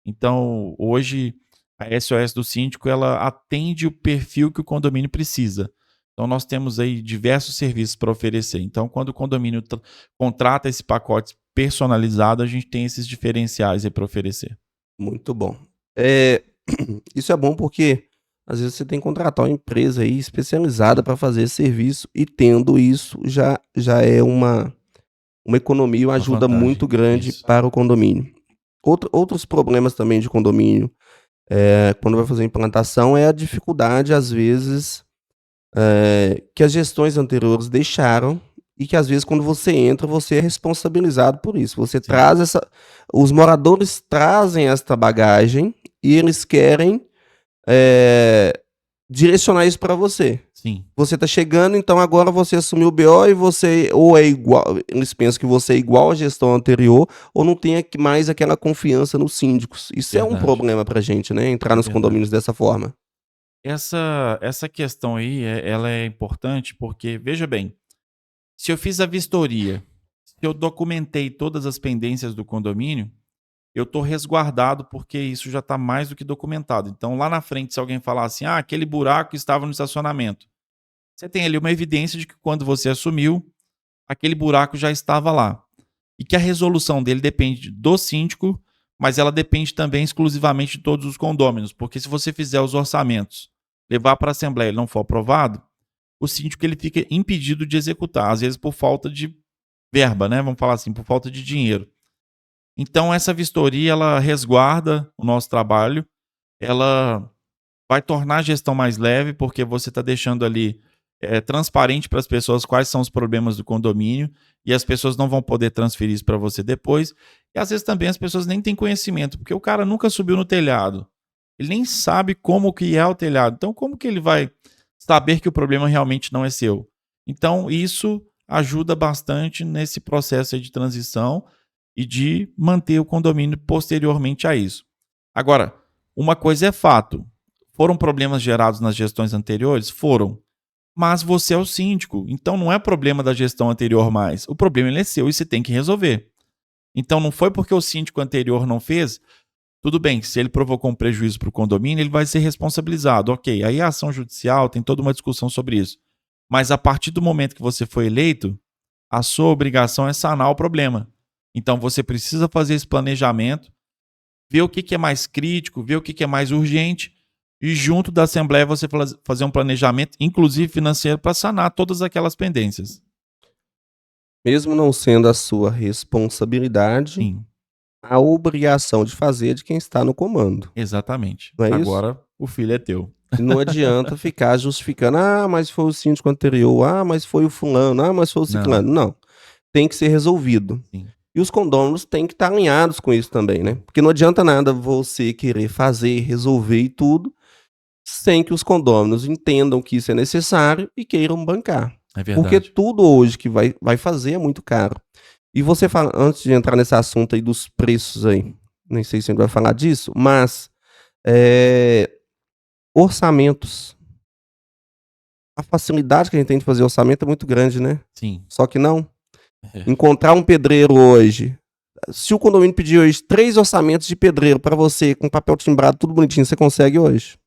Speaker 2: Então, hoje, a SOS do síndico, ela atende o perfil que o condomínio precisa. Então, nós temos aí diversos serviços para oferecer. Então, quando o condomínio contrata esse pacote personalizado, a gente tem esses diferenciais aí para oferecer.
Speaker 1: muito bom. Eh, isso é bom porque, às vezes, você tem que contratar uma empresa aí especializada
Speaker 2: Sim,
Speaker 1: para fazer esse serviço e tendo isso já é uma economia, uma
Speaker 2: uma
Speaker 1: ajuda muito
Speaker 2: vantagem.
Speaker 1: grande
Speaker 2: Isso.
Speaker 1: para o condomínio. Outros problemas também de condomínio, quando vai fazer a implantação, é a dificuldade, às vezes, que as gestões anteriores deixaram e que às vezes quando você entra, você é responsabilizado por isso. Você
Speaker 2: Sim,
Speaker 1: traz essa os moradores trazem esta bagagem e eles querem, eh, direcionar isso para você.
Speaker 2: sim,
Speaker 1: Você está chegando, então agora você assumiu o BO e você ou é igual eles pensam que você é igual à gestão anterior ou não tem mais aquela confiança nos síndicos. Isso é um
Speaker 2: verdade.
Speaker 1: problema pra gente, né, entrar
Speaker 2: É
Speaker 1: nos
Speaker 2: verdade.
Speaker 1: condomínios dessa forma.
Speaker 2: Essa questão aí, ela é importante porque, veja bem, se eu fiz a vistoria, se eu documentei todas as pendências do condomínio, eu estou resguardado porque isso já está mais do que documentado. Então, lá na frente, se alguém falar assim, aquele buraco estava no estacionamento, você tem ali uma evidência de que quando você assumiu, aquele buraco já estava lá. E que a resolução dele depende do síndico, mas ela depende também exclusivamente de todos os condôminos, porque se você fizer os orçamentos, levar para a Assembleia e ele não for aprovado, o síndico ele fica impedido de executar, às vezes por falta de verba, né? Vamos falar assim, por falta de dinheiro. Então essa vistoria ela resguarda o nosso trabalho, ela vai tornar a gestão mais leve, porque você está deixando ali transparente para as pessoas quais são os problemas do condomínio e as pessoas não vão poder transferir isso para você depois. E às vezes também as pessoas nem têm conhecimento, porque o cara nunca subiu no telhado. Ele nem sabe como que é o telhado. Então como que ele vai saber que o problema realmente não é seu? Então isso ajuda bastante nesse processo aí de transição e de manter o condomínio posteriormente a isso. Agora, uma coisa é fato. Foram problemas gerados nas gestões anteriores? Foram. Mas você é o síndico, então não é problema da gestão anterior mais. O problema ele é seu e você tem que resolver. Então não foi porque o síndico anterior não fez, tudo bem, se ele provocou um prejuízo para o condomínio, ele vai ser responsabilizado. Ok, aí a ação judicial tem toda uma discussão sobre isso. Mas a partir do momento que você foi eleito, a sua obrigação é sanar o problema. Então você precisa fazer esse planejamento, ver o que é mais crítico, ver o que é mais urgente, e junto da Assembleia você fazer um planejamento, inclusive financeiro, para sanar todas aquelas pendências.
Speaker 1: Mesmo não sendo a sua responsabilidade,
Speaker 2: Sim,
Speaker 1: a obrigação de fazer é de quem está no comando,
Speaker 2: exatamente.
Speaker 1: não é isso?
Speaker 2: Agora o filho é teu.
Speaker 1: E não adianta ficar justificando: "Ah, mas foi o síndico anterior. Ah, mas foi o fulano. Ah, mas foi o
Speaker 2: Não,
Speaker 1: ciclano". Não, tem que ser resolvido.
Speaker 2: sim,
Speaker 1: E os condôminos têm que estar alinhados com isso também, né, porque não adianta nada você querer fazer, resolver e tudo, sem que os condôminos entendam que isso é necessário e queiram bancar.
Speaker 2: é
Speaker 1: Porque
Speaker 2: verdade.
Speaker 1: tudo hoje que vai fazer é muito caro. E você fala, antes de entrar nesse assunto aí dos preços aí, nem sei se a gente vai falar disso, mas, eh, orçamentos. A facilidade que a gente tem de fazer orçamento é muito grande, né.
Speaker 2: Sim.
Speaker 1: Só que não.
Speaker 2: É.
Speaker 1: Encontrar um pedreiro hoje, se o condomínio pedir hoje 3 orçamentos de pedreiro para você, com papel timbrado, tudo bonitinho, você consegue hoje?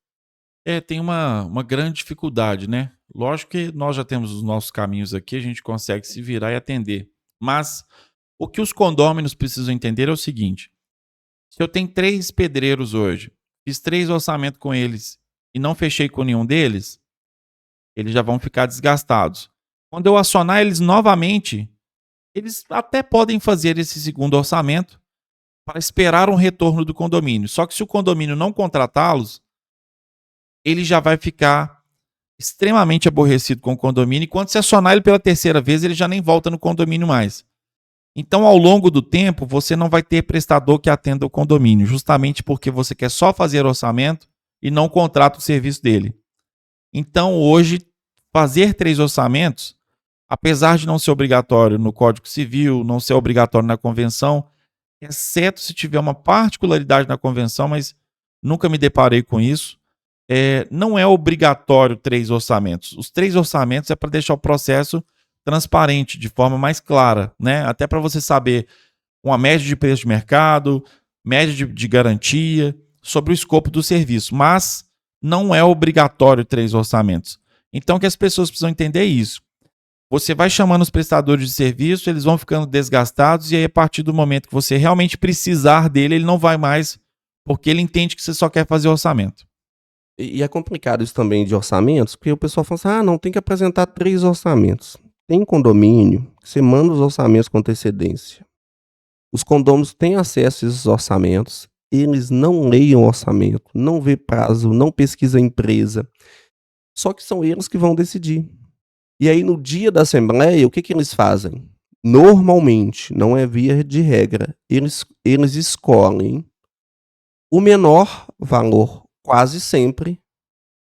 Speaker 2: Tem uma grande dificuldade, né? Lógico que nós já temos os nossos caminhos aqui, a gente consegue se virar e atender. Mas o que os condôminos precisam entender é o seguinte: se eu tenho 3 pedreiros hoje, fiz 3 orçamentos com eles e não fechei com nenhum deles, eles já vão ficar desgastados. Quando eu acionar eles novamente, eles até podem fazer esse segundo orçamento para esperar um retorno do condomínio. Só que se o condomínio não contratá-los, ele já vai ficar extremamente aborrecido com o condomínio e quando você acionar ele pela terceira vez, ele já nem volta no condomínio mais. Então, ao longo do tempo, você não vai ter prestador que atenda o condomínio, justamente porque você quer só fazer orçamento e não contrata o serviço dele. Então, hoje, fazer 3 orçamentos, apesar de não ser obrigatório no Código Civil, não ser obrigatório na convenção, exceto se tiver uma particularidade na convenção, mas nunca me deparei com isso. Não é obrigatório 3 orçamentos. Os 3 orçamentos é para deixar o processo transparente, de forma mais clara, né? Até para você saber uma média de preço de mercado, média de garantia, sobre o escopo do serviço. Mas não é obrigatório 3 orçamentos. Então, o que as pessoas precisam entender é isso. Você vai chamando os prestadores de serviço, eles vão ficando desgastados, e aí, a partir do momento que você realmente precisar dele, ele não vai mais, porque ele entende que você só quer fazer orçamento.
Speaker 1: E é complicado isso também de orçamentos, porque o pessoal fala assim: "Ah, não, tem que apresentar 3 orçamentos". Tem condomínio que você manda os orçamentos com antecedência. Os condôminos têm acesso a esses orçamentos, eles não leem o orçamento, não vê prazo, não pesquisa a empresa, só que são eles que vão decidir. E aí no dia da assembleia, o que que eles fazem? Normalmente, não é via de regra, eles escolhem o menor valor, quase sempre,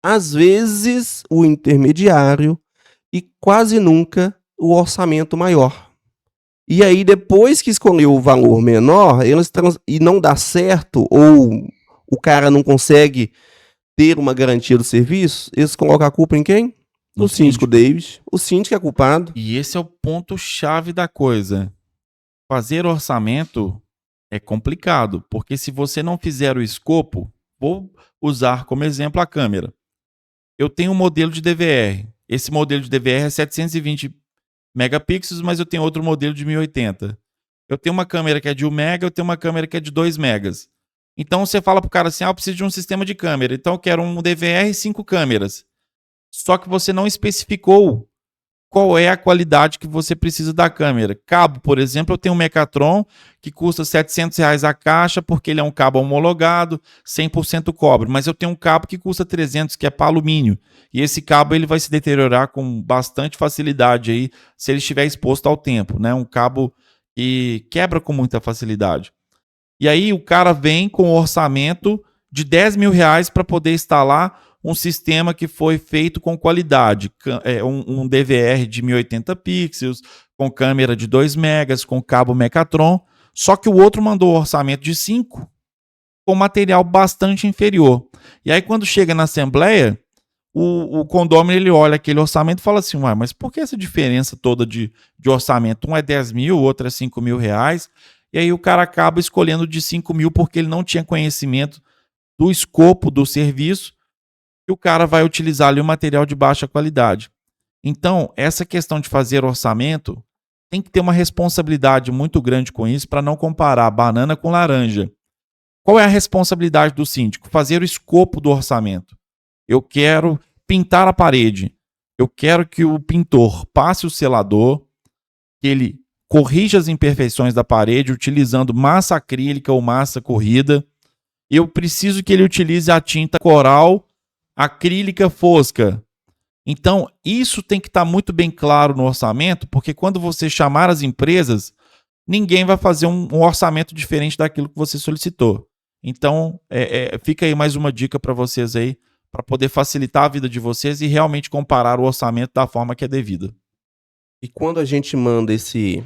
Speaker 1: às vezes o intermediário e quase nunca o orçamento maior. E aí depois que escolheu o valor menor, e não dá certo, ou o cara não consegue ter uma garantia do serviço, eles colocam a culpa em quem?
Speaker 2: No
Speaker 1: No síndico
Speaker 2: síndico.
Speaker 1: Davis. O síndico é culpado.
Speaker 2: E esse é o ponto-chave da coisa. Fazer orçamento É complicado, porque se você não fizer o escopo, vou usar como exemplo a câmera. Eu tenho um modelo de DVR. Esse modelo de DVR é 720 megapixels, mas eu tenho outro modelo de 1080. Eu tenho uma câmera que é de 1 mega, eu tenho uma câmera que é de 2 megas. Então você fala pro cara assim: "Ah, eu preciso de um sistema de câmera, então eu quero um DVR e 5 câmeras". Só que você não especificou qual é a qualidade que você precisa da câmera. Cabo, por exemplo, eu tenho um Mecatron que custa R$ 700 a caixa, porque ele é um cabo homologado, 100% cobre, mas eu tenho um cabo que custa 300, que é para alumínio, e esse cabo ele vai se deteriorar com bastante facilidade aí, se ele estiver exposto ao tempo, né? Um cabo que quebra com muita facilidade. E aí o cara vem com um orçamento de R$ 10.000 para poder instalar um sistema que foi feito com qualidade, um DVR de 1080 pixels, com câmera de 2 megas, com cabo Mecatron, só que o outro mandou um orçamento de 5, com material bastante inferior. E aí quando chega na assembleia, o condômino ele olha aquele orçamento e fala assim: "Ué, mas por que essa diferença toda de orçamento? Um é 10 mil, o outro é 5 mil reais". E aí o cara acaba escolhendo de 5 mil porque ele não tinha conhecimento do escopo do serviço, e o cara vai utilizar ali um material de baixa qualidade. Então, essa questão de fazer orçamento tem que ter uma responsabilidade muito grande com isso para não comparar banana com laranja. Qual é a responsabilidade do síndico? Fazer o escopo do orçamento. Eu quero pintar a parede. Eu quero que o pintor passe o selador, que ele corrija as imperfeições da parede utilizando massa acrílica ou massa corrida. Eu preciso que ele utilize a tinta coral acrílica fosca. Então, isso tem que estar muito bem claro no orçamento, porque quando você chamar as empresas, ninguém vai fazer um orçamento diferente daquilo que você solicitou. Então, fica aí mais uma dica para vocês aí, para poder facilitar a vida de vocês e realmente comparar o orçamento da forma que é devida.
Speaker 1: E quando a gente manda esse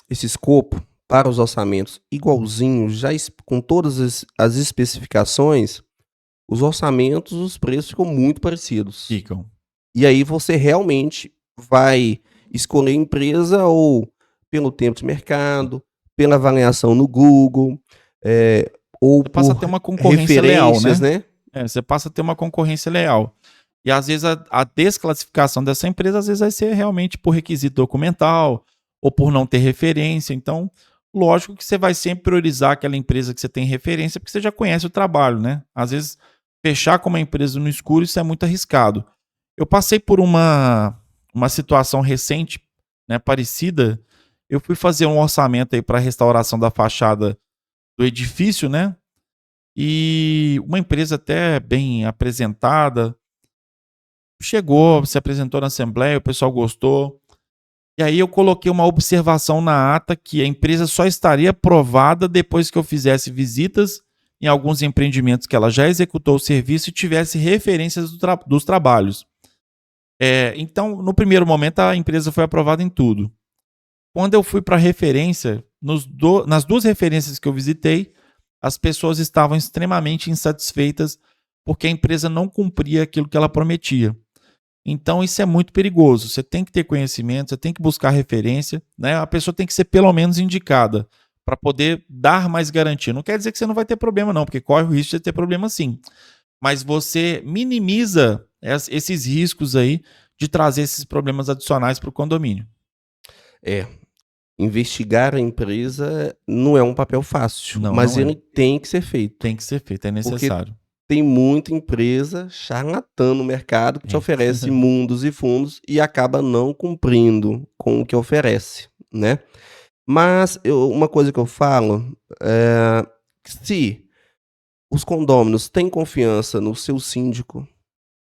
Speaker 1: escopo para os orçamentos igualzinho, já com todas as especificações, os orçamentos, os preços ficam muito parecidos.
Speaker 2: Ficam.
Speaker 1: E aí você realmente vai escolher empresa ou pelo tempo de mercado, pela avaliação no Google, ou
Speaker 2: Você passa a ter
Speaker 1: por
Speaker 2: uma concorrência leal,
Speaker 1: referências,
Speaker 2: né?
Speaker 1: né?
Speaker 2: Você passa a ter uma concorrência leal. E às vezes a desclassificação dessa empresa às vezes vai ser realmente por requisito documental ou por não ter referência. Então, lógico que você vai sempre priorizar aquela empresa que você tem referência, porque você já conhece o trabalho, né? Às vezes, fechar com uma empresa no escuro, isso é muito arriscado. Eu passei por uma situação recente, né, parecida. Eu fui fazer um orçamento aí para a restauração da fachada do edifício, né? E uma empresa até bem apresentada chegou, se apresentou na assembleia, o pessoal gostou. E aí eu coloquei uma observação na ata que a empresa só estaria aprovada depois que eu fizesse visitas em alguns empreendimentos que ela já executou o serviço e tivesse referências dos trabalhos. Então, no primeiro momento, a empresa foi aprovada em tudo. Quando eu fui para referência, nas duas referências que eu visitei, as pessoas estavam extremamente insatisfeitas porque a empresa não cumpria aquilo que ela prometia. Então, isso é muito perigoso. Você tem que ter conhecimento, você tem que buscar referência, né? A pessoa tem que ser pelo menos indicada para poder dar mais garantia. Não quer dizer que você não vai ter problema, não, porque corre o risco de ter problema sim. Mas você minimiza esses riscos aí de trazer esses problemas adicionais para o condomínio.
Speaker 1: É, investigar a empresa não é um papel fácil,
Speaker 2: Não,
Speaker 1: mas
Speaker 2: não é.
Speaker 1: ele tem que ser feito.
Speaker 2: Tem que ser feito, é
Speaker 1: Porque
Speaker 2: necessário.
Speaker 1: tem muita empresa charlatã no mercado que te
Speaker 2: Tem.
Speaker 1: oferece mundos e fundos e acaba não cumprindo com o que oferece, né? Mas uma coisa que eu falo é se os condôminos têm confiança no seu síndico,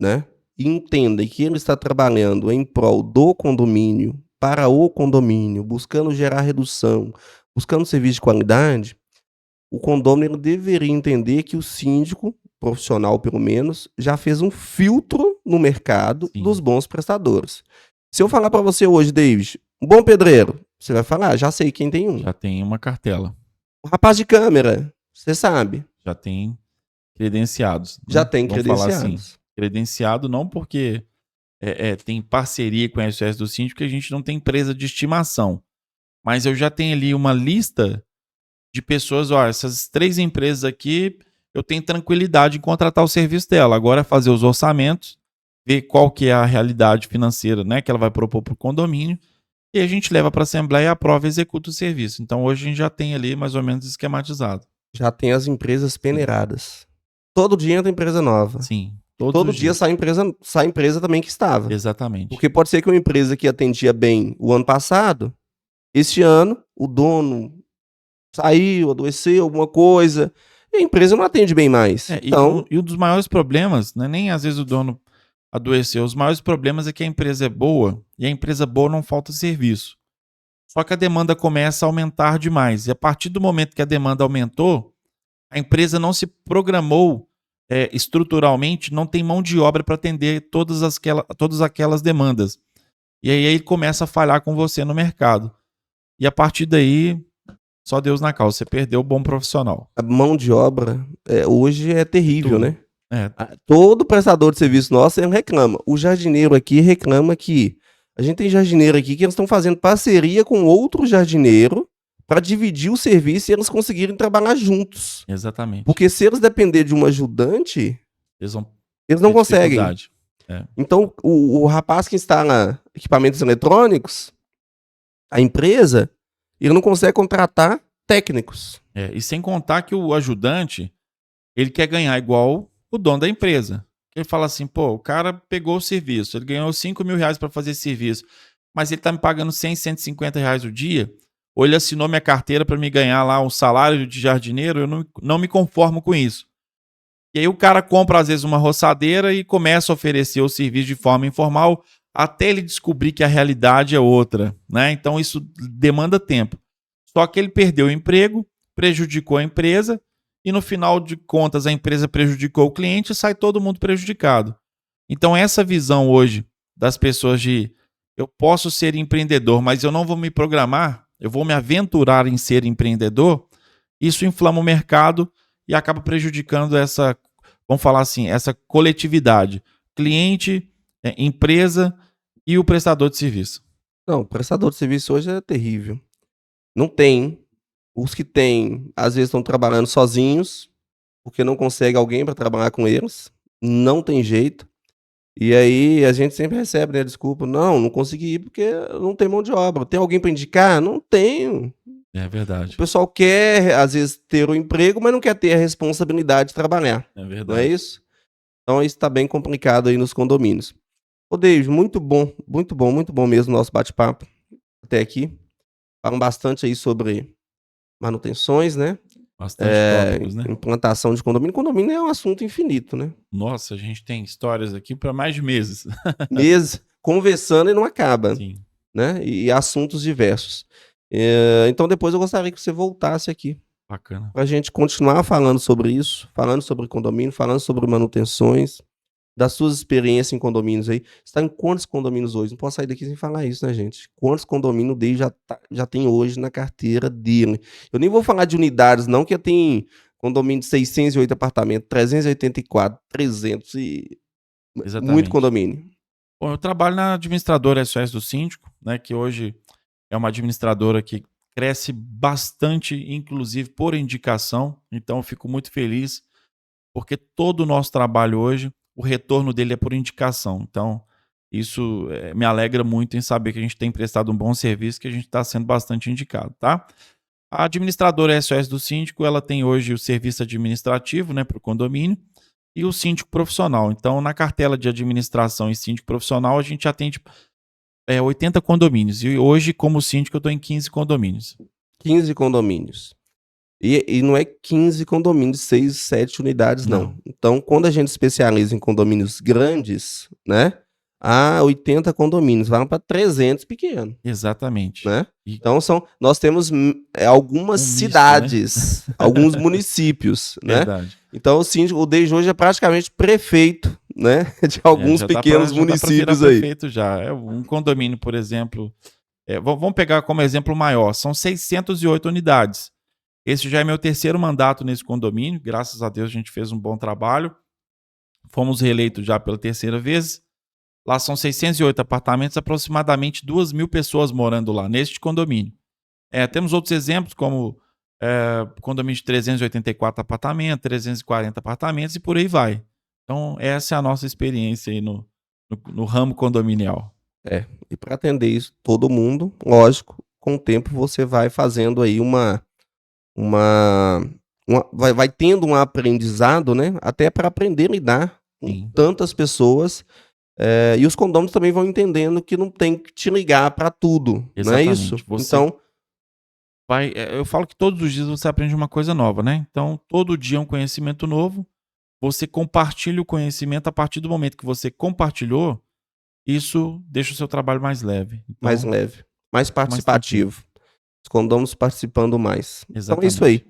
Speaker 1: né? E entendem que ele está trabalhando em prol do condomínio, para o condomínio, buscando gerar redução, buscando serviço de qualidade, o condômino ele deveria entender que o síndico, profissional pelo menos, já fez um filtro no mercado dos
Speaker 2: Sim,
Speaker 1: bons prestadores. Se eu falar para você hoje, David, um bom pedreiro, você vai falar, já sei quem tem um.
Speaker 2: já tem uma cartela,
Speaker 1: Um rapaz de câmera, você sabe,
Speaker 2: já tem credenciados,
Speaker 1: já
Speaker 2: né?
Speaker 1: tem
Speaker 2: Vamos falar assim.
Speaker 1: credenciados.
Speaker 2: Credenciado não porque tem parceria com a SOS do síndico, que a gente não tem empresa de estimação. Mas eu já tenho ali uma lista de pessoas, ó, essas 3 empresas aqui, eu tenho tranquilidade em contratar o serviço dela. Agora é fazer os orçamentos, ver qual que é a realidade financeira, né, que ela vai propor para o condomínio, e a gente leva para a assembleia, aprova e executa o serviço. Então hoje a gente já tem ali mais ou menos esquematizado.
Speaker 1: Já tem as empresas
Speaker 2: Sim,
Speaker 1: peneiradas. Todo dia entra empresa nova.
Speaker 2: sim,
Speaker 1: E
Speaker 2: todos
Speaker 1: todo
Speaker 2: os
Speaker 1: dia
Speaker 2: dias.
Speaker 1: sai empresa também que estava.
Speaker 2: Exatamente.
Speaker 1: Porque pode ser que uma empresa que atendia bem o ano passado, este ano, o dono saiu, adoeceu, alguma coisa, e a empresa não atende bem mais.
Speaker 2: É,
Speaker 1: Então,
Speaker 2: e um dos maiores problemas, né, nem às vezes o dono adoeceu, os maiores problemas é que a empresa é boa, e a empresa boa não falta serviço. Só que a demanda começa a aumentar demais. E a partir do momento que a demanda aumentou, a empresa não se programou estruturalmente, não tem mão de obra para atender todas aquelas demandas. E aí ele começa a falhar com você no mercado. E a partir daí, só Deus na causa, você perdeu o bom profissional.
Speaker 1: a mão de obra, hoje é
Speaker 2: De
Speaker 1: terrível,
Speaker 2: tudo.
Speaker 1: né?
Speaker 2: É,
Speaker 1: Todo prestador de serviço nosso ele reclama. O jardineiro aqui reclama que a gente tem jardineiro aqui que eles estão fazendo parceria com outro jardineiro para dividir o serviço e eles conseguirem trabalhar juntos.
Speaker 2: exatamente.
Speaker 1: Porque se eles depender de um ajudante,
Speaker 2: Eles vão
Speaker 1: eles não
Speaker 2: ter
Speaker 1: conseguem.
Speaker 2: dificuldade. É.
Speaker 1: Então, o rapaz que instala equipamentos eletrônicos, a empresa, ele não consegue contratar técnicos.
Speaker 2: E sem contar que o ajudante, ele quer ganhar igual o dono da empresa. Ele fala assim, pô, o cara pegou o serviço, ele ganhou R$ 5.000 para fazer esse serviço, mas ele tá me pagando 100, R$ 150 o dia, ou ele assinou minha carteira para me ganhar lá um salário de jardineiro, eu não me conformo com isso. E aí o cara compra, às vezes, uma roçadeira e começa a oferecer o serviço de forma informal até ele descobrir que a realidade é outra, né? Então isso demanda tempo. Só que ele perdeu o emprego, prejudicou a empresa e no final de contas a empresa prejudicou o cliente e sai todo mundo prejudicado. Então essa visão hoje das pessoas de eu posso ser empreendedor, mas eu não vou me programar, eu vou me aventurar em ser empreendedor, isso inflama o mercado e acaba prejudicando essa, vamos falar assim, essa coletividade, cliente, empresa e o prestador de serviço.
Speaker 1: Não, o prestador de serviço hoje é terrível. Não tem. Os que têm, às vezes estão trabalhando sozinhos, porque não consegue alguém para trabalhar com eles. Não tem jeito. E aí a gente sempre recebe, né, desculpa, não consegui ir porque não tem mão de obra. Tem alguém para indicar? Não tenho.
Speaker 2: É
Speaker 1: O
Speaker 2: verdade.
Speaker 1: pessoal quer, às vezes, ter o emprego, mas não quer ter a responsabilidade de trabalhar.
Speaker 2: É
Speaker 1: Não é
Speaker 2: verdade.
Speaker 1: isso? Então isso está bem complicado aí nos condomínios. Ô, David, muito bom mesmo o nosso bate-papo até aqui. Falam bastante aí sobre manutenções, né?
Speaker 2: Bastante tópicos, né?
Speaker 1: Implantação de condomínio. Condomínio é um assunto infinito, né?
Speaker 2: Nossa, a gente tem histórias aqui para mais de meses.
Speaker 1: Meses conversando e não acaba,
Speaker 2: Sim,
Speaker 1: né? E assuntos diversos. Então depois eu gostaria que você voltasse aqui
Speaker 2: bacana.
Speaker 1: para a gente continuar falando sobre isso, falando sobre condomínio, falando sobre manutenções, das suas experiências em condomínios aí. Você está em quantos condomínios hoje? Não posso sair daqui sem falar isso, né, gente? Quantos condomínios o Dave já tem hoje na carteira dele? Eu nem vou falar de unidades, não, que tem condomínio de 608 apartamentos, 384, 300 e muito
Speaker 2: Exatamente.
Speaker 1: condomínio.
Speaker 2: Bom, eu trabalho na administradora SOS do Síndico, né, que hoje é uma administradora que cresce bastante, inclusive por indicação. Então, eu fico muito feliz, porque todo o nosso trabalho hoje, o retorno dele é por indicação. Então, isso me alegra muito em saber que a gente tem prestado um bom serviço, que a gente está sendo bastante indicado, tá? A administradora SOS do Síndico, ela tem hoje o serviço administrativo, né, para o condomínio, e o síndico profissional. Então, na cartela de administração e síndico profissional, a gente atende 80 condomínios. E hoje, como síndico, eu estou em 15 condomínios.
Speaker 1: 15 condomínios. E não é 15 condomínios, 6, 7 unidades, não. Então, quando a gente especializa em condomínios grandes, né? Há 80 condomínios, vão para 300 pequenos,
Speaker 2: Exatamente.
Speaker 1: né?
Speaker 2: E
Speaker 1: Então, nós temos algumas
Speaker 2: um misto,
Speaker 1: cidades,
Speaker 2: né?
Speaker 1: alguns municípios, né?
Speaker 2: Verdade.
Speaker 1: Então, o síndico, o Dejo hoje é praticamente prefeito, né? De alguns pequenos municípios
Speaker 2: já tá
Speaker 1: aí.
Speaker 2: prefeito já. Um condomínio, por exemplo, vamos pegar como exemplo maior, são 608 unidades. Esse já é meu terceiro mandato nesse condomínio, graças a Deus a gente fez um bom trabalho. Fomos reeleitos já pela terceira vez. Lá são 608 apartamentos, aproximadamente 2.000 pessoas morando lá, neste condomínio. Temos outros exemplos, como condomínio de 384 apartamentos, 340 apartamentos e por aí vai. Então, essa é a nossa experiência aí no ramo condominial.
Speaker 1: E para atender isso, todo mundo, lógico, com o tempo você vai fazendo aí vai tendo um aprendizado, né? Até para aprender a lidar com
Speaker 2: Sim.
Speaker 1: tantas pessoas. E os condôminos também vão entendendo que não tem que te ligar para tudo, não é isso?
Speaker 2: Exatamente. Você
Speaker 1: Então,
Speaker 2: eu falo que todos os dias você aprende uma coisa nova, né? Então, todo dia é um conhecimento novo. Você compartilha o conhecimento a partir do momento que você compartilhou, isso deixa o seu trabalho mais leve.
Speaker 1: mais
Speaker 2: Então,
Speaker 1: leve, mais
Speaker 2: fica mais tranquilo.
Speaker 1: participativo. Os condôminos participando mais. Então é isso
Speaker 2: Exatamente.
Speaker 1: aí.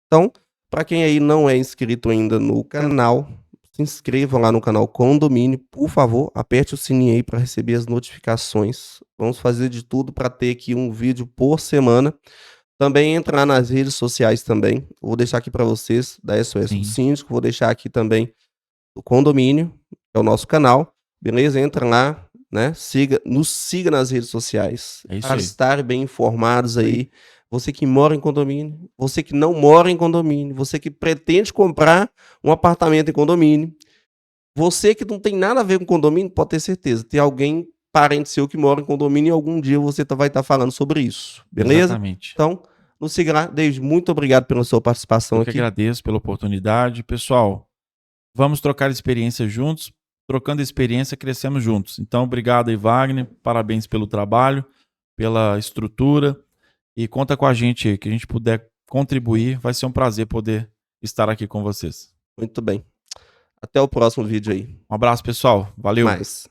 Speaker 1: Então, para quem aí não é inscrito ainda no canal, se inscreva lá no canal Condomínio, por favor, aperte o sininho aí para receber as notificações. Vamos fazer de tudo para ter aqui um vídeo por semana. Também entrar nas redes sociais também. Vou deixar aqui para vocês da SOS do
Speaker 2: Sim.
Speaker 1: Síndico, vou deixar aqui também o Condomínio, que é o nosso canal. Beleza? Entra lá, né? Nos siga nas redes sociais.
Speaker 2: É isso
Speaker 1: Para
Speaker 2: aí.
Speaker 1: estar bem informados aí. Você que mora em condomínio, você que não mora em condomínio, você que pretende comprar um apartamento em condomínio, você que não tem nada a ver com condomínio, pode ter certeza, tem alguém, parente seu que mora em condomínio e algum dia você vai estar falando sobre isso, beleza?
Speaker 2: Exatamente.
Speaker 1: Então, nos siga lá. Desde muito obrigado pela sua participação
Speaker 2: Eu que
Speaker 1: aqui.
Speaker 2: agradeço pela oportunidade. Pessoal, vamos trocar experiências juntos. Trocando experiência, crescemos juntos. Então, obrigado aí, Wagner. Parabéns pelo trabalho, pela estrutura. E conta com a gente aí, que a gente puder contribuir. Vai ser um prazer poder estar aqui com vocês.
Speaker 1: Muito bem. Até o próximo vídeo aí.
Speaker 2: Um abraço, pessoal. Valeu.
Speaker 1: Mais.